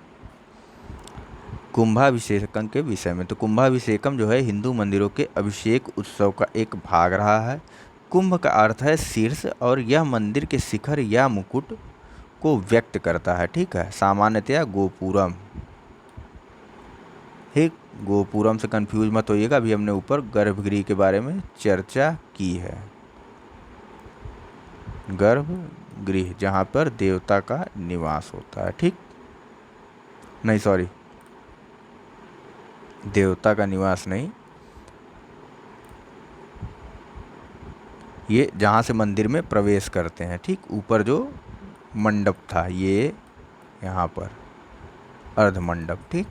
कुंभाभिषेकम के विषय में। तो कुंभाभिषेकम जो है हिंदू मंदिरों के अभिषेक उत्सव का एक भाग रहा है। कुंभ का अर्थ है शीर्ष और यह मंदिर के शिखर या मुकुट को व्यक्त करता है। ठीक है, सामान्यतया गोपुरम, ठीक, गोपुरम से कंफ्यूज मत होइएगा, अभी हमने ऊपर गर्भगृह के बारे में चर्चा की है। गर्भगृह जहाँ पर देवता का निवास होता है। ठीक, नहीं सॉरी, देवता का निवास नहीं, ये जहाँ से मंदिर में प्रवेश करते हैं। ठीक, ऊपर जो मंडप था ये यहाँ पर अर्ध मंडप। ठीक,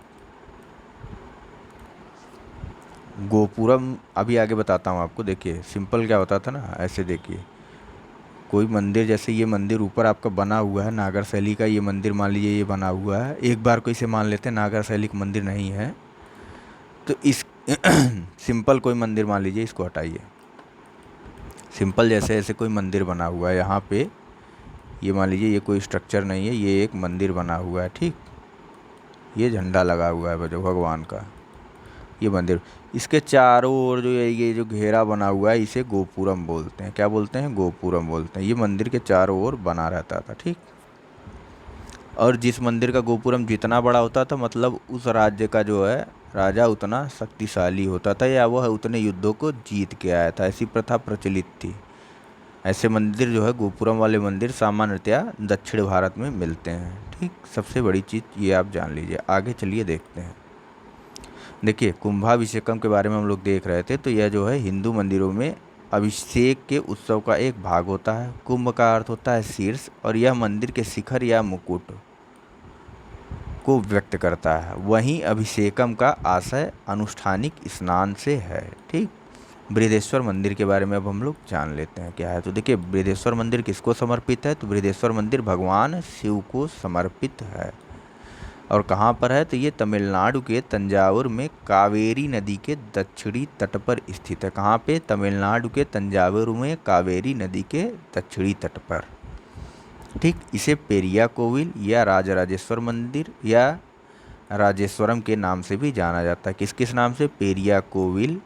गोपुरम अभी आगे बताता हूँ आपको। देखिए सिंपल क्या होता था ना, ऐसे देखिए कोई मंदिर, जैसे ये मंदिर ऊपर आपका बना हुआ है नागर शैली का, ये मंदिर मान लीजिए ये बना हुआ है, एक बार को इसे मान लेते हैं नागर शैली का मंदिर नहीं है, तो इस सिंपल कोई मंदिर मान लीजिए, इसको हटाइए, सिंपल जैसे ऐसे कोई मंदिर बना हुआ है यहाँ पे, ये मान लीजिए ये कोई स्ट्रक्चर नहीं है, ये एक मंदिर बना हुआ है। ठीक, ये झंडा लगा हुआ है जो भगवान का, ये मंदिर, इसके चारों ओर जो ये जो घेरा बना हुआ है इसे गोपुरम बोलते हैं। क्या बोलते हैं? गोपुरम बोलते हैं। ये मंदिर के चारों ओर बना रहता था। ठीक, और जिस मंदिर का गोपुरम जितना बड़ा होता था मतलब उस राज्य का जो है राजा उतना शक्तिशाली होता था या वह उतने युद्धों को जीत के आया था, ऐसी प्रथा प्रचलित थी। ऐसे मंदिर जो है गोपुरम वाले मंदिर सामान्यतया दक्षिण भारत में मिलते हैं। ठीक, सबसे बड़ी चीज़ ये आप जान लीजिए। आगे चलिए देखते हैं। देखिए कुंभाभिषेकम के बारे में हम लोग देख रहे थे, तो यह जो है हिंदू मंदिरों में अभिषेक के उत्सव का एक भाग होता है। कुंभ का अर्थ होता है शीर्ष और यह मंदिर के शिखर या मुकुट को व्यक्त करता है। वहीं अभिषेकम का आशय अनुष्ठानिक स्नान से है। ठीक, बृहदेश्वर मंदिर के बारे में अब हम लोग जान लेते हैं क्या है। तो देखिए बृहदेश्वर मंदिर किसको समर्पित है, तो बृहदेश्वर मंदिर भगवान शिव को समर्पित है। और कहाँ पर है, तो ये तमिलनाडु के तंजावुर में कावेरी नदी के दक्षिणी तट पर स्थित है। कहाँ पे? तमिलनाडु के तंजावुर में कावेरी नदी के दक्षिणी तट पर। ठीक, इसे पेरिया कोविल या राजराजेश्वर मंदिर या राजेश्वरम के नाम से भी जाना जाता है। किस किस नाम से? पेरिया कोविल,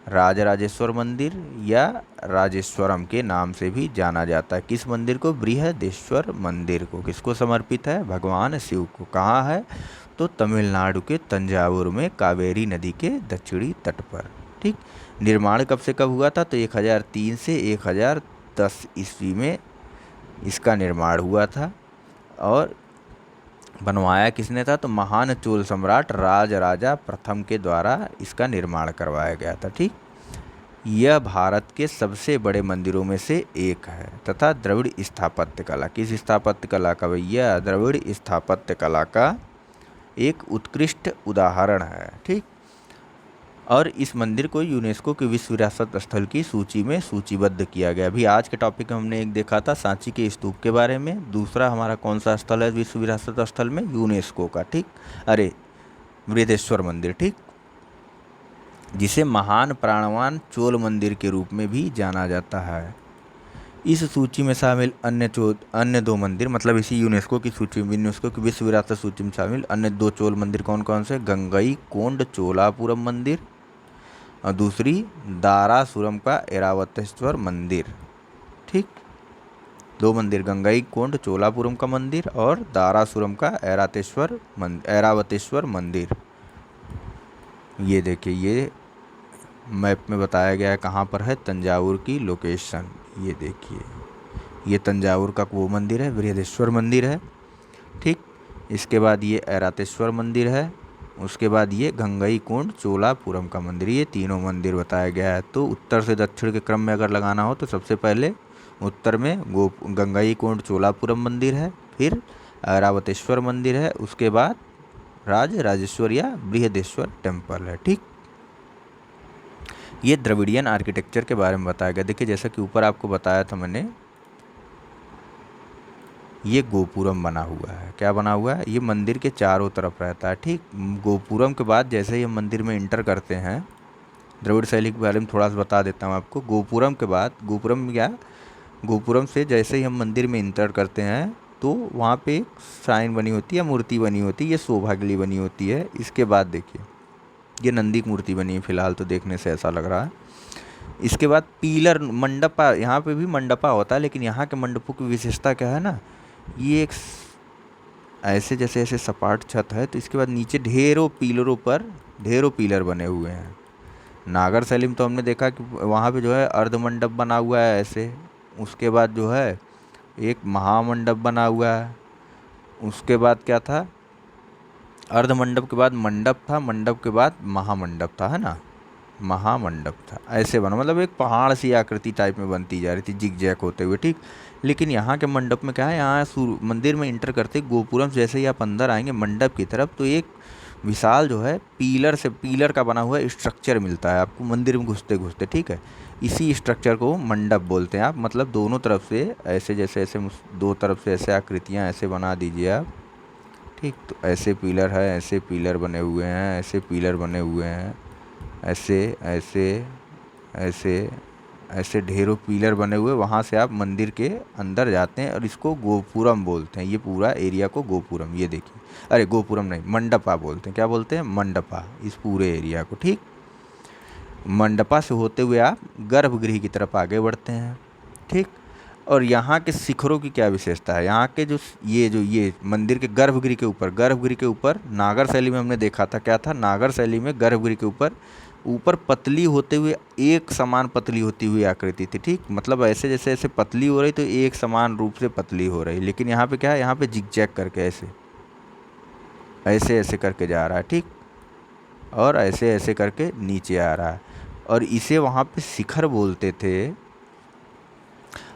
राजराजेश्वर मंदिर या राजेश्वरम के नाम से भी जाना जाता है। किस मंदिर को? बृहदेश्वर मंदिर को। किसको समर्पित है? भगवान शिव को। कहाँ है? तो तमिलनाडु के तंजावुर में कावेरी नदी के दक्षिणी तट पर। ठीक, निर्माण कब से कब हुआ था? तो 1003 से 1010 ईस्वी में इसका निर्माण हुआ था। और बनवाया किसने था? तो महान चोल सम्राट राजराजा प्रथम के द्वारा इसका निर्माण करवाया गया था। ठीक, यह भारत के सबसे बड़े मंदिरों में से एक है तथा द्रविड़ स्थापत्य कला, किस स्थापत्य कला का भैया? द्रविड़ स्थापत्य कला का एक उत्कृष्ट उदाहरण है। ठीक, और इस मंदिर को यूनेस्को की विश्व विरासत स्थल की सूची में सूचीबद्ध किया गया। अभी आज के टॉपिक में हमने एक देखा था सांची के स्तूप के बारे में, दूसरा हमारा कौन सा स्थल है विश्व विरासत स्थल में? यूनेस्को का। ठीक, अरे बृहदेश्वर मंदिर। ठीक, जिसे महान प्राणवान चोल मंदिर के रूप में भी जाना जाता है। इस सूची में शामिल अन्य दो मंदिर, मतलब इसी यूनेस्को की सूची में, यूनेस्को की विश्व विरासत सूची में शामिल अन्य दो चोल मंदिर कौन कौन से? गंगई कोंड चोलापुरम मंदिर और दूसरी दारासुरम का ऐरावतेश्वर मंदिर। ठीक, दो मंदिर, गंगई कोंड चोलापुरम का मंदिर और दारासुरम का ऐरावतेश्वर मंदिर। ये देखिए ये मैप में बताया गया है कहाँ पर है तंजावुर की लोकेशन। ये देखिए ये तंजावुर का वो मंदिर है, बृहदेश्वर मंदिर है। ठीक, इसके बाद ये ऐरावतेश्वर मंदिर है, उसके बाद ये गंगई कोंड चोलापुरम का मंदिर। ये तीनों मंदिर बताया गया है। तो उत्तर से दक्षिण के क्रम में अगर लगाना हो तो सबसे पहले उत्तर में गंगई कोंड चोलापुरम मंदिर है, फिर ऐरावतेश्वर मंदिर है, उसके बाद राजेश्वर या बृहदेश्वर टेम्पल है। ठीक, ये द्रविडियन आर्किटेक्चर के बारे में बताया गया। देखिए जैसा कि ऊपर आपको बताया था मैंने, ये गोपुरम बना हुआ है। क्या बना हुआ है? ये मंदिर के चारों तरफ रहता है, ठीक। गोपुरम के बाद जैसे ही हम मंदिर में इंटर करते हैं, द्रविड़ शैली के बारे में थोड़ा सा बता देता हूँ आपको। गोपुरम के बाद, गोपुरम क्या, गोपुरम से जैसे ही हम मंदिर में इंटर करते हैं तो वहाँ पे एक श्राइन बनी होती है, मूर्ति बनी होती है, ये शोभा के लिए बनी होती है। इसके बाद देखिए, ये नंदी की मूर्ति बनी है, फिलहाल तो देखने से ऐसा लग रहा है। इसके बाद पिलर मंडपा, यहाँ पे भी मंडपा होता है, लेकिन यहाँ के मंडपों की विशेषता क्या है ना, ये एक ऐसे जैसे ऐसे सपाट छत है, तो इसके बाद नीचे ढेरों पिलरों पर ढेरों पिलर बने हुए हैं। नागर शैली में तो हमने देखा कि वहाँ पे जो है अर्धमंडप बना हुआ है ऐसे। उसके बाद जो है एक महामंडप बना हुआ है। उसके बाद क्या था, अर्धमंडप के बाद मंडप था, मंडप के बाद महामंडप था, है ना, महामंडप था। ऐसे बना, मतलब एक पहाड़ सी आकृति टाइप में बनती जा रही थी, जिग जैग होते हुए, ठीक। लेकिन यहाँ के मंडप में क्या है, यहाँ मंदिर में इंटर करते गोपुरम से जैसे ही आप अंदर आएंगे मंडप की तरफ, तो एक विशाल जो है पिलर का बना हुआ स्ट्रक्चर मिलता है आपको मंदिर में घुसते घुसते, ठीक है। इसी स्ट्रक्चर को मंडप बोलते हैं आप। मतलब दोनों तरफ से ऐसे जैसे ऐसे दो तरफ से ऐसे आकृतियाँ ऐसे बना दीजिए आप, ठीक। तो ऐसे पिलर है, ऐसे पिलर बने हुए हैं, ऐसे पिलर बने हुए हैं, ऐसे ऐसे ऐसे ऐसे ढेरों पिलर बने हुए। वहाँ से आप मंदिर के अंदर जाते हैं और इसको गोपुरम बोलते हैं। ये पूरा एरिया को गोपुरम, ये देखिए, अरे गोपुरम नहीं, मंडपा बोलते हैं। क्या बोलते हैं? मंडपा, इस पूरे एरिया को, ठीक। मंडपा से होते हुए आप गर्भगृह की तरफ आगे बढ़ते हैं, ठीक। और यहाँ के शिखरों की क्या विशेषता है, यहाँ के जो ये मंदिर के गर्भगृह के ऊपर नागर शैली में हमने देखा था, क्या था, नागर शैली में गर्भगृह के ऊपर पतली होते हुए, एक समान पतली होती हुई आकृति थी, ठीक। मतलब ऐसे जैसे ऐसे पतली हो रही तो एक समान रूप से पतली हो रही। लेकिन यहाँ पे क्या है, यहाँ पे जिगजैग करके ऐसे ऐसे ऐसे करके जा रहा है, ठीक। और ऐसे ऐसे करके नीचे आ रहा है, और इसे वहाँ पे शिखर बोलते थे।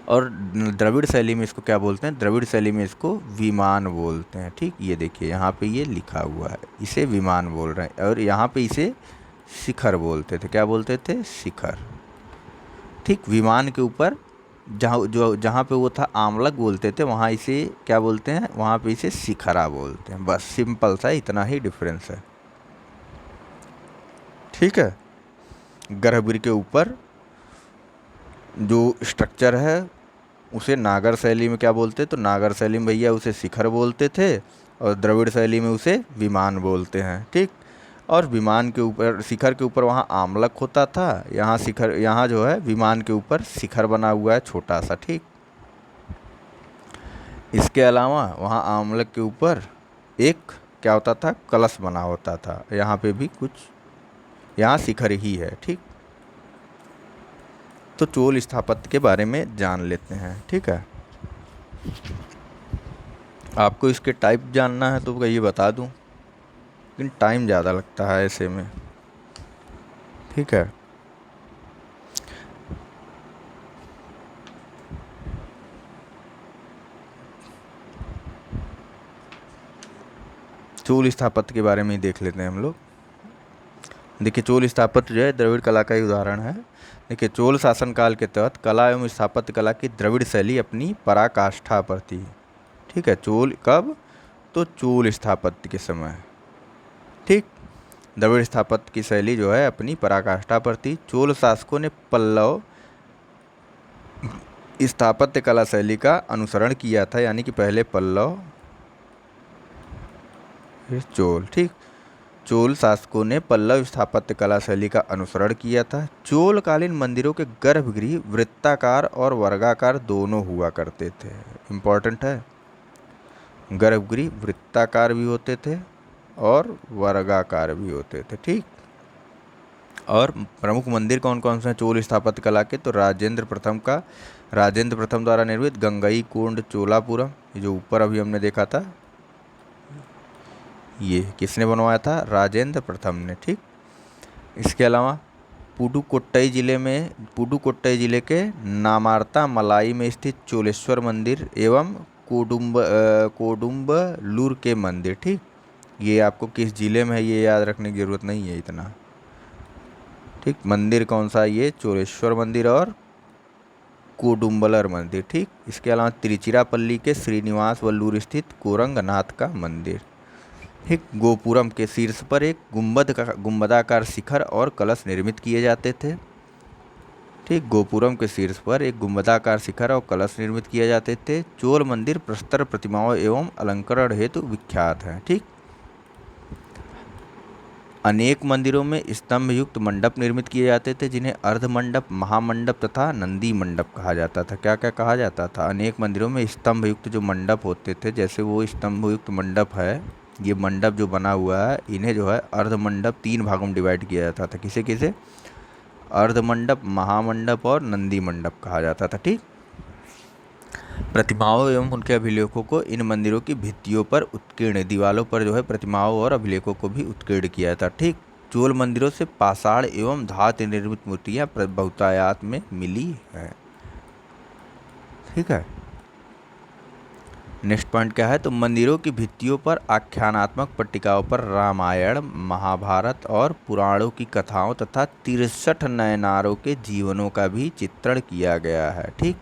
और द्रविड़ शैली में इसको क्या बोलते हैं? द्रविड़ शैली में इसको विमान बोलते हैं, ठीक। ये देखिए यहाँ पे ये लिखा हुआ है, इसे विमान बोल रहे हैं। और यहाँ पे इसे शिखर बोलते थे। क्या बोलते थे? शिखर, ठीक। विमान के ऊपर जहाँ पे वो था आमलक बोलते थे, वहाँ इसे क्या बोलते हैं? वहाँ पे इसे शिखरा बोलते हैं। बस सिंपल सा इतना ही डिफरेंस है, ठीक है। गर्भगृह के ऊपर जो स्ट्रक्चर है उसे नागर शैली में क्या बोलते? तो नागर शैली में भैया उसे शिखर बोलते थे, और द्रविड़ शैली में उसे विमान बोलते हैं, ठीक। और विमान के ऊपर, शिखर के ऊपर वहाँ आमलक होता था, यहाँ शिखर, यहाँ जो है विमान के ऊपर शिखर बना हुआ है छोटा सा, ठीक। इसके अलावा वहाँ आमलक के ऊपर एक क्या होता था? कलश बना होता था। यहाँ पे भी कुछ, यहाँ शिखर ही है, ठीक। तो चोल स्थापत्य के बारे में जान लेते हैं, ठीक है। आपको इसके टाइप जानना है तो ये बता दूं, लेकिन टाइम ज़्यादा लगता है ऐसे में, ठीक है। चोल स्थापत्य के बारे में ही देख लेते हैं हम लोग। देखिए चोल स्थापत्य जो है द्रविड़ कला का ही उदाहरण है। देखिए चोल शासनकाल के तहत कला एवं स्थापत्य कला की द्रविड़ शैली अपनी पराकाष्ठा पर थी, ठीक है। चोल कब? तो चोल स्थापत्य के समय, ठीक। द्रविड़ स्थापत्य की शैली जो है अपनी पराकाष्ठा पर थी। चोल शासकों ने पल्लव स्थापत्य कला शैली का अनुसरण किया था, यानी कि पहले पल्लव फिर चोल, ठीक। चोल शासकों ने पल्लव स्थापत्य कला शैली का अनुसरण किया था। चोलकालीन मंदिरों के गर्भगृह वृत्ताकार और वर्गाकार दोनों हुआ करते थे। इम्पोर्टेंट है, गर्भगृह वृत्ताकार भी होते थे और वर्गाकार भी होते थे, ठीक। और प्रमुख मंदिर कौन कौन से हैं चोल स्थापत्य कला के? तो राजेंद्र प्रथम द्वारा निर्मित गंगईकोंड चोलापुरम, ये जो ऊपर अभी हमने देखा था, ये किसने बनवाया था? राजेंद्र प्रथम ने, ठीक। इसके अलावा पुडुकोट्टई जिले के नामार्ता मलाई में स्थित चोलेश्वर मंदिर एवं कोडुम्बलूर के मंदिर, ठीक। ये आपको किस जिले में है ये याद रखने की ज़रूरत नहीं है इतना, ठीक, मंदिर कौन सा, ये चोलेश्वर मंदिर और कोडुम्बलर मंदिर। ठीक, इसके अलावा तिरुचिरापल्ली के श्रीनिवास वल्लूर स्थित कोरंगनाथ का मंदिर। ठीक, गोपुरम के शीर्ष पर एक गुंबदाकार शिखर और कलश निर्मित किए जाते थे। ठीक, गोपुरम के शीर्ष पर एक गुंबदाकार शिखर और कलश निर्मित किए जाते थे। चोल मंदिर प्रस्तर प्रतिमाओं एवं अलंकरण हेतु विख्यात है। ठीक, अनेक मंदिरों में स्तंभ युक्त मंडप निर्मित किए जाते थे, जिन्हें अर्ध मंडप, महामंडप तथा नंदी मंडप कहा जाता था। क्या क्या कहा जाता था? अनेक मंदिरों में स्तंभ युक्त जो मंडप होते थे, जैसे वो स्तंभ युक्त मंडप है, ये मंडप जो बना हुआ है, इन्हें जो है अर्ध मंडप 3 भागों में डिवाइड किया जाता था। किसे किसे? अर्ध मंडप, महामंडप और नंदी मंडप कहा जाता था। ठीक, प्रतिमाओं एवं उनके अभिलेखों को इन मंदिरों की भित्तियों पर उत्कीर्ण, दीवालों पर जो है प्रतिमाओं और अभिलेखों को भी उत्कीर्ण किया था। ठीक, चोल मंदिरों से पाषाण एवं धातु निर्मित मूर्तियां बहुतायत में मिली हैं। ठीक है, नेक्स्ट पॉइंट क्या है? तो मंदिरों की भित्तियों पर आख्यानात्मक पट्टिकाओं पर रामायण, महाभारत और पुराणों की कथाओं तथा 63 नयनारों के जीवनों का भी चित्रण किया गया है। ठीक,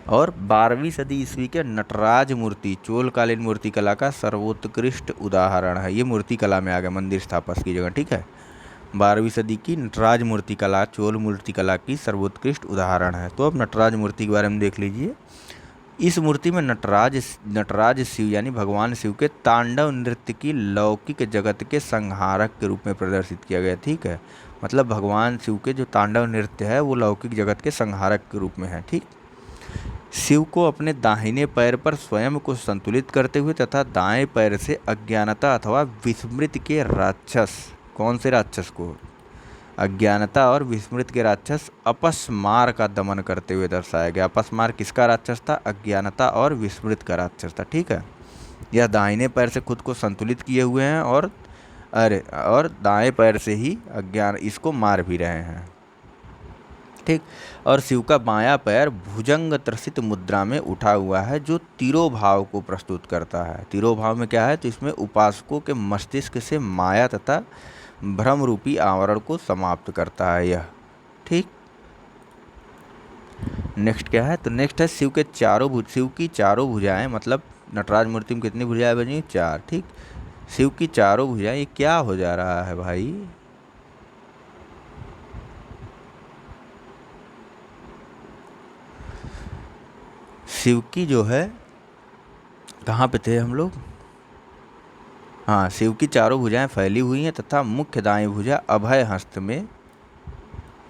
और 12वीं सदी ईस्वी के नटराज मूर्ति चोलकालीन मूर्ति कला का सर्वोत्कृष्ट उदाहरण है। ये मूर्ति कला में आ गया मंदिर स्थापत्य की जगह। ठीक है, 12वीं सदी की नटराज मूर्ति कला चोल मूर्ति कला की सर्वोत्कृष्ट उदाहरण है। तो अब नटराज मूर्ति के बारे में देख लीजिए। इस मूर्ति में नटराज शिव यानी भगवान शिव के तांडव नृत्य की लौकिक जगत के संहारक के रूप में प्रदर्शित किया गया। ठीक है, मतलब भगवान शिव के जो तांडव नृत्य है वो लौकिक जगत के संहारक के रूप में है। ठीक, शिव को अपने दाहिने पैर पर स्वयं को संतुलित करते हुए तथा दाएं पैर से अज्ञानता अथवा विस्मृति के राक्षस, कौन से राक्षस को? अज्ञानता और विस्मृति के राक्षस अपस्मार का दमन करते हुए दर्शाया गया। अपस्मार किसका राक्षस था? अज्ञानता और विस्मृति का राक्षस था। ठीक है, यह दाहिने पैर से खुद को संतुलित किए हुए हैं और दाएं पैर से ही अज्ञान इसको मार भी रहे हैं। ठीक, और शिव का बायां पैर भुजंग त्रसित मुद्रा में उठा हुआ है, जो तिरोभाव को प्रस्तुत करता है। तिरोभाव में क्या है? तो इसमें उपासकों के मस्तिष्क से माया तथा भ्रम रूपी आवरण को समाप्त करता है यह। ठीक, नेक्स्ट क्या है? तो नेक्स्ट है शिव की चारों भुजाएं, मतलब नटराज मूर्ति में कितनी भुजाएं बनी? 4। ठीक, शिव की चारों भुजाएं, ये क्या हो जा रहा है भाई? शिव की जो है, कहाँ पे थे हम लोग? हाँ, शिव की चारों भुजाएं फैली हुई हैं तथा मुख्य दाएं भुजा अभय हस्त में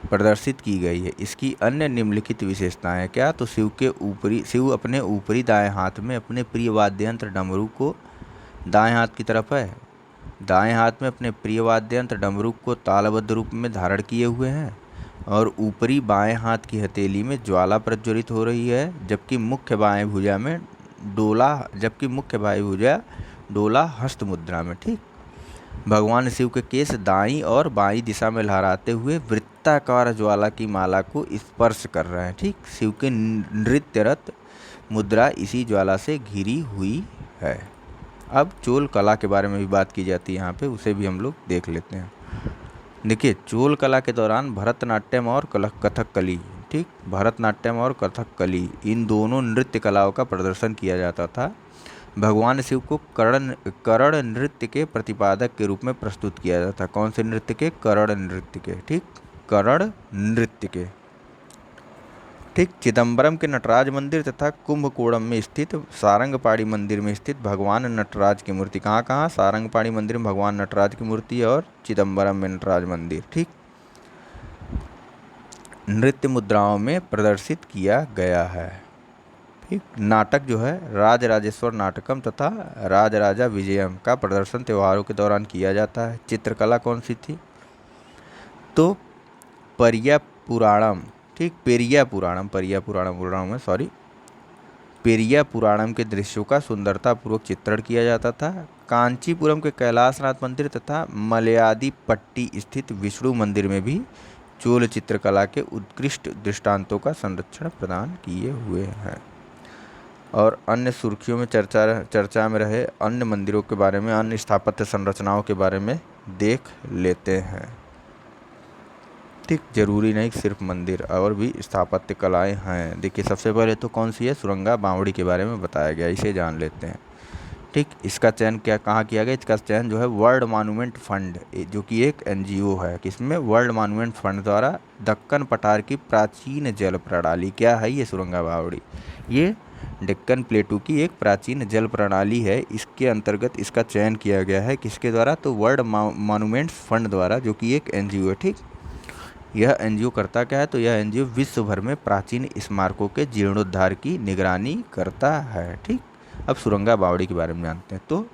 प्रदर्शित की गई है। इसकी अन्य निम्नलिखित विशेषताएं हैं। क्या? तो शिव अपने ऊपरी दाएं हाथ में अपने प्रिय वाद्य यंत्र डमरू को, दाएं हाथ की तरफ है, दाएं हाथ में अपने प्रिय वाद्य यंत्र डमरू को तालबद्ध रूप में धारण किए हुए हैं और ऊपरी बाएं हाथ की हथेली में ज्वाला प्रज्वलित हो रही है, जबकि मुख्य बाएं भुजा डोला हस्त मुद्रा में। ठीक, भगवान शिव के केस दाईं और बाईं दिशा में लहराते हुए वृत्ताकार ज्वाला की माला को स्पर्श कर रहे हैं। ठीक, शिव के नृत्यरत मुद्रा इसी ज्वाला से घिरी हुई है। अब चोल कला के बारे में भी बात की जाती है यहाँ पे, उसे भी हम लोग देख लेते हैं। देखिए, चोल कला के दौरान भरतनाट्यम और कथकली, ठीक, भरतनाट्यम और कथकली इन दोनों नृत्य कलाओं का प्रदर्शन किया जाता था। भगवान शिव को करण नृत्य के प्रतिपादक के रूप में प्रस्तुत किया जाता है। कौन से नृत्य के? करण नृत्य के। ठीक, करण नृत्य के। ठीक, चिदम्बरम के नटराज मंदिर तथा कुंभकोणम में स्थित सारंगपाणी मंदिर में स्थित भगवान नटराज की मूर्ति, कहाँ? सारंगपाणी मंदिर में भगवान नटराज की मूर्ति और चिदम्बरम में नटराज मंदिर। ठीक, नृत्य मुद्राओं में प्रदर्शित किया गया है। ठीक, नाटक जो है राजराजेश्वर नाटकम तथा राजराजा विजयम का प्रदर्शन त्योहारों के दौरान किया जाता है। चित्रकला कौन सी थी? तो पेरिया पुराणम पेरिया पुराणम के दृश्यों का सुंदरतापूर्वक चित्रण किया जाता था। कांचीपुरम के कैलाशनाथ मंदिर तथा मलयादीपट्टी स्थित विष्णु मंदिर में भी चोल चित्रकला के उत्कृष्ट दृष्टांतों का संरक्षण प्रदान किए हुए हैं। और अन्य सुर्खियों में चर्चा में रहे अन्य मंदिरों के बारे में, अन्य स्थापत्य संरचनाओं के बारे में देख लेते हैं। ठीक, जरूरी नहीं कि सिर्फ मंदिर, और भी स्थापत्य कलाएं हैं। देखिए सबसे पहले तो कौन सी है, सुरंगा बावड़ी के बारे में बताया गया, इसे जान लेते हैं। ठीक, इसका चयन क्या कहाँ किया गया, इसका चयन जो है वर्ल्ड मॉन्यूमेंट फंड, जो कि एक एनजीओ है, किसमें, वर्ल्ड मॉन्यूमेंट फंड द्वारा दक्कन पठार की प्राचीन जल प्रणाली, क्या है ये, सुरंगा बावड़ी, ये डेक्कन प्लेटू की एक प्राचीन जल प्रणाली है। इसके अंतर्गत इसका चयन किया गया है, किसके द्वारा, तो वर्ल्ड मॉन्यूमेंट फंड द्वारा, जो कि एक एनजीओ है। ठीक, यह एनजीओ करता क्या है, तो यह एनजीओ विश्व भर में प्राचीन स्मारकों के जीर्णोद्धार की निगरानी करता है। ठीक, अब सुरंगा बावड़ी के बारे में जानते हैं। तो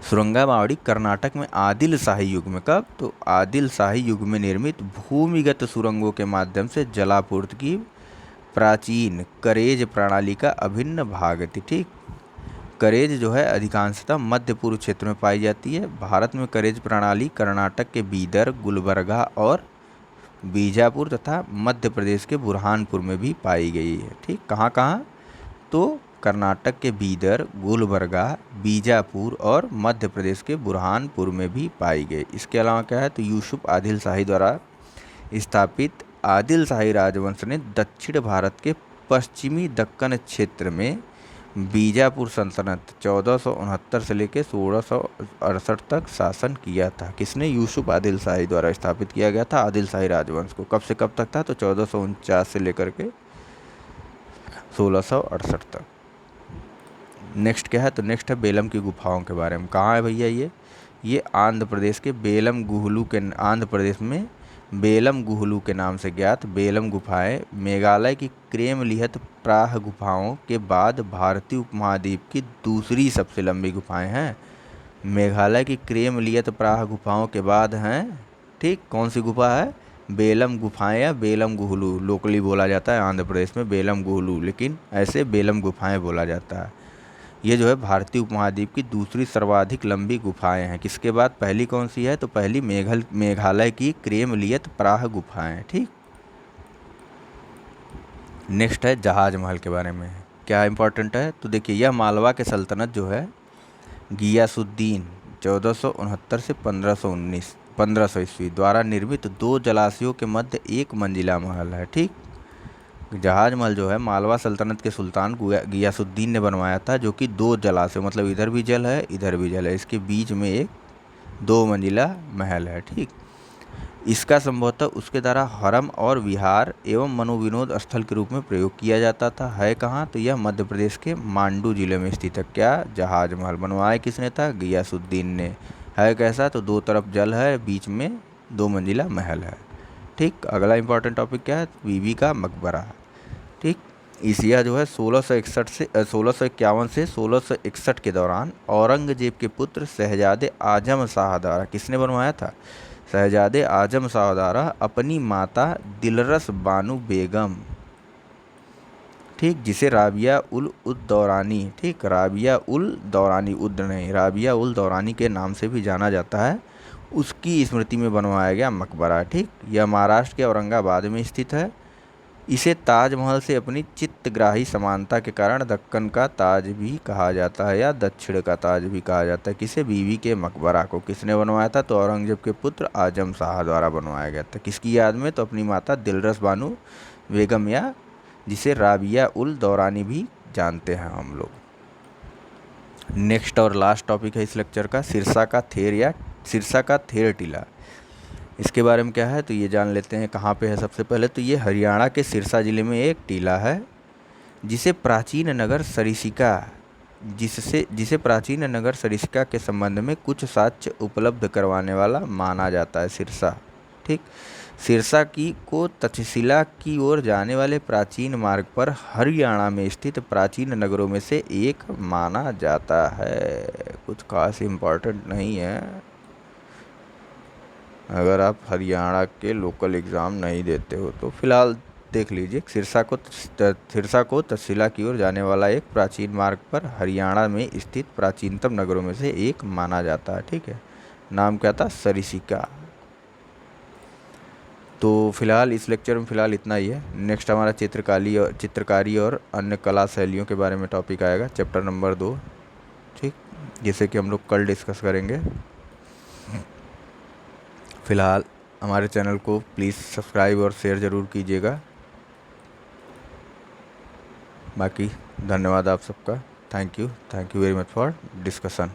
सुरंगा बावड़ी कर्नाटक में आदिल शाही युग में, कब, तो आदिल शाही युग में निर्मित भूमिगत सुरंगों के माध्यम से जलापूर्ति की प्राचीन करेज प्रणाली का अभिन्न भाग थी। ठीक, करेज जो है अधिकांशतः मध्य पूर्व क्षेत्र में पाई जाती है। भारत में करेज प्रणाली कर्नाटक के बीदर, गुलबर्गा और बीजापुर तथा मध्य प्रदेश के बुरहानपुर में भी पाई गई है। ठीक, कहाँ कहाँ, तो कर्नाटक के बीदर, गुलबर्गा, बीजापुर और मध्य प्रदेश के बुरहानपुर में भी पाई गई। इसके अलावा क्या है, तो यूसुफ आदिल शाही द्वारा स्थापित आदिल शाही राजवंश ने दक्षिण भारत के पश्चिमी दक्कन क्षेत्र में बीजापुर सल्तनत 1469 से लेकर 1668 तक शासन किया था। किसने, यूसुफ आदिल शाही द्वारा स्थापित किया गया था आदिल शाही राजवंश को। कब से कब तक था, तो 1449 से लेकर के 1668 तक। नेक्स्ट क्या है, तो नेक्स्ट है बेलम की गुफाओं के बारे में। कहाँ है भैया ये आंध्र प्रदेश के बेलम गुहलू के, आंध्र प्रदेश में बेलम गुहलू के नाम से ज्ञात बेलम गुफाएं मेघालय की क्रेमलिहत प्राह गुफाओं के बाद भारतीय उपमहाद्वीप की दूसरी सबसे लंबी गुफाएं हैं। मेघालय की क्रेमलिहत प्राह गुफाओं के बाद हैं। ठीक, कौन सी गुफा है, बेलम गुफाएं या बेलम गुहलू, लोकली बोला जाता है आंध्र प्रदेश में बेलम गुहलू, लेकिन ऐसे बेलम गुफाएं बोला जाता है। ये जो है भारतीय उपमहाद्वीप की दूसरी सर्वाधिक लंबी गुफाएं हैं। किसके बाद, पहली कौन सी है, तो पहली मेघालय की क्रेमलियत प्राह गुफाएं। ठीक, नेक्स्ट है जहाज महल के बारे में, क्या इंपॉर्टेंट है, तो देखिए यह मालवा के सल्तनत जो है गियासुद्दीन 1469 से 1500 ईस्वी द्वारा निर्मित 2 जलाशयों के मध्य एक मंजिला महल है। ठीक, जहाज महल जो है मालवा सल्तनत के सुल्तान गियासुद्दीन ने बनवाया था, जो कि 2 जलाशय, मतलब इधर भी जल है इधर भी जल है, इसके बीच में एक 2 मंजिला महल है। ठीक, इसका संभवतः उसके द्वारा हरम और विहार एवं मनोविनोद स्थल के रूप में प्रयोग किया जाता था। है कहाँ, तो यह मध्य प्रदेश के मांडू जिले में स्थित है। क्या, जहाज महल बनवाया किसने था, गियासुद्दीन ने। है कैसा, तो 2 तरफ जल है, बीच में 2 मंजिला महल है। ठीक, अगला इंपॉर्टेंट टॉपिक क्या है, बीबी का मकबरा। ठीक, एशिया जो है 1651 से 1661 के दौरान औरंगजेब के पुत्र शहजादे आजम शाह द्वारा, किसने बनवाया था, शहजादे आजम शाह द्वारा अपनी माता दिलरस बानु बेगम, ठीक, जिसे राबिया उल दौरानी, ठीक, राबिया उल दौरानी, उद नहीं, राबिया उल दौरानी के नाम से भी जाना जाता है, उसकी स्मृति में बनवाया गया मकबरा। ठीक, यह महाराष्ट्र के औरंगाबाद में स्थित है। इसे ताजमहल से अपनी चित्तग्राही समानता के कारण दक्कन का ताज भी कहा जाता है या दक्षिण का ताज भी कहा जाता है। किसे, बीवी के मकबरा को किसने बनवाया था, तो औरंगजेब के पुत्र आजम शाह द्वारा बनवाया गया था। किसकी याद में, तो अपनी माता दिलरस बानु बेगम, या जिसे राबिया उल दौरानी भी जानते हैं हम लोग। नेक्स्ट और लास्ट टॉपिक है इस लेक्चर का, सिरसा का थेर या सिरसा का थेर टीला। इसके बारे में क्या है, तो ये जान लेते हैं कहाँ पे है। सबसे पहले तो ये हरियाणा के सिरसा ज़िले में एक टीला है, जिसे प्राचीन नगर सरिस्का के संबंध में कुछ साक्ष्य उपलब्ध करवाने वाला माना जाता है सिरसा। ठीक, सिरसा को तक्षशिला की ओर जाने वाले प्राचीन मार्ग पर हरियाणा में स्थित प्राचीन नगरों में से एक माना जाता है। कुछ खास इम्पोर्टेंट नहीं है अगर आप हरियाणा के लोकल एग्ज़ाम नहीं देते हो तो। फिलहाल देख लीजिए, सिरसा को तक्षशिला की ओर जाने वाला एक प्राचीन मार्ग पर हरियाणा में स्थित प्राचीनतम नगरों में से एक माना जाता है। ठीक है, नाम क्या था, सरिस्का। तो फिलहाल इस लेक्चर में फ़िलहाल इतना ही है। नेक्स्ट हमारा चित्रकारी और अन्य कला शैलियों के बारे में टॉपिक आएगा, चैप्टर नंबर 2। ठीक, जैसे कि हम लोग कल डिस्कस करेंगे। फिलहाल हमारे चैनल को प्लीज़ सब्सक्राइब और शेयर ज़रूर कीजिएगा। बाकी धन्यवाद आप सबका। Thank you very much for discussion.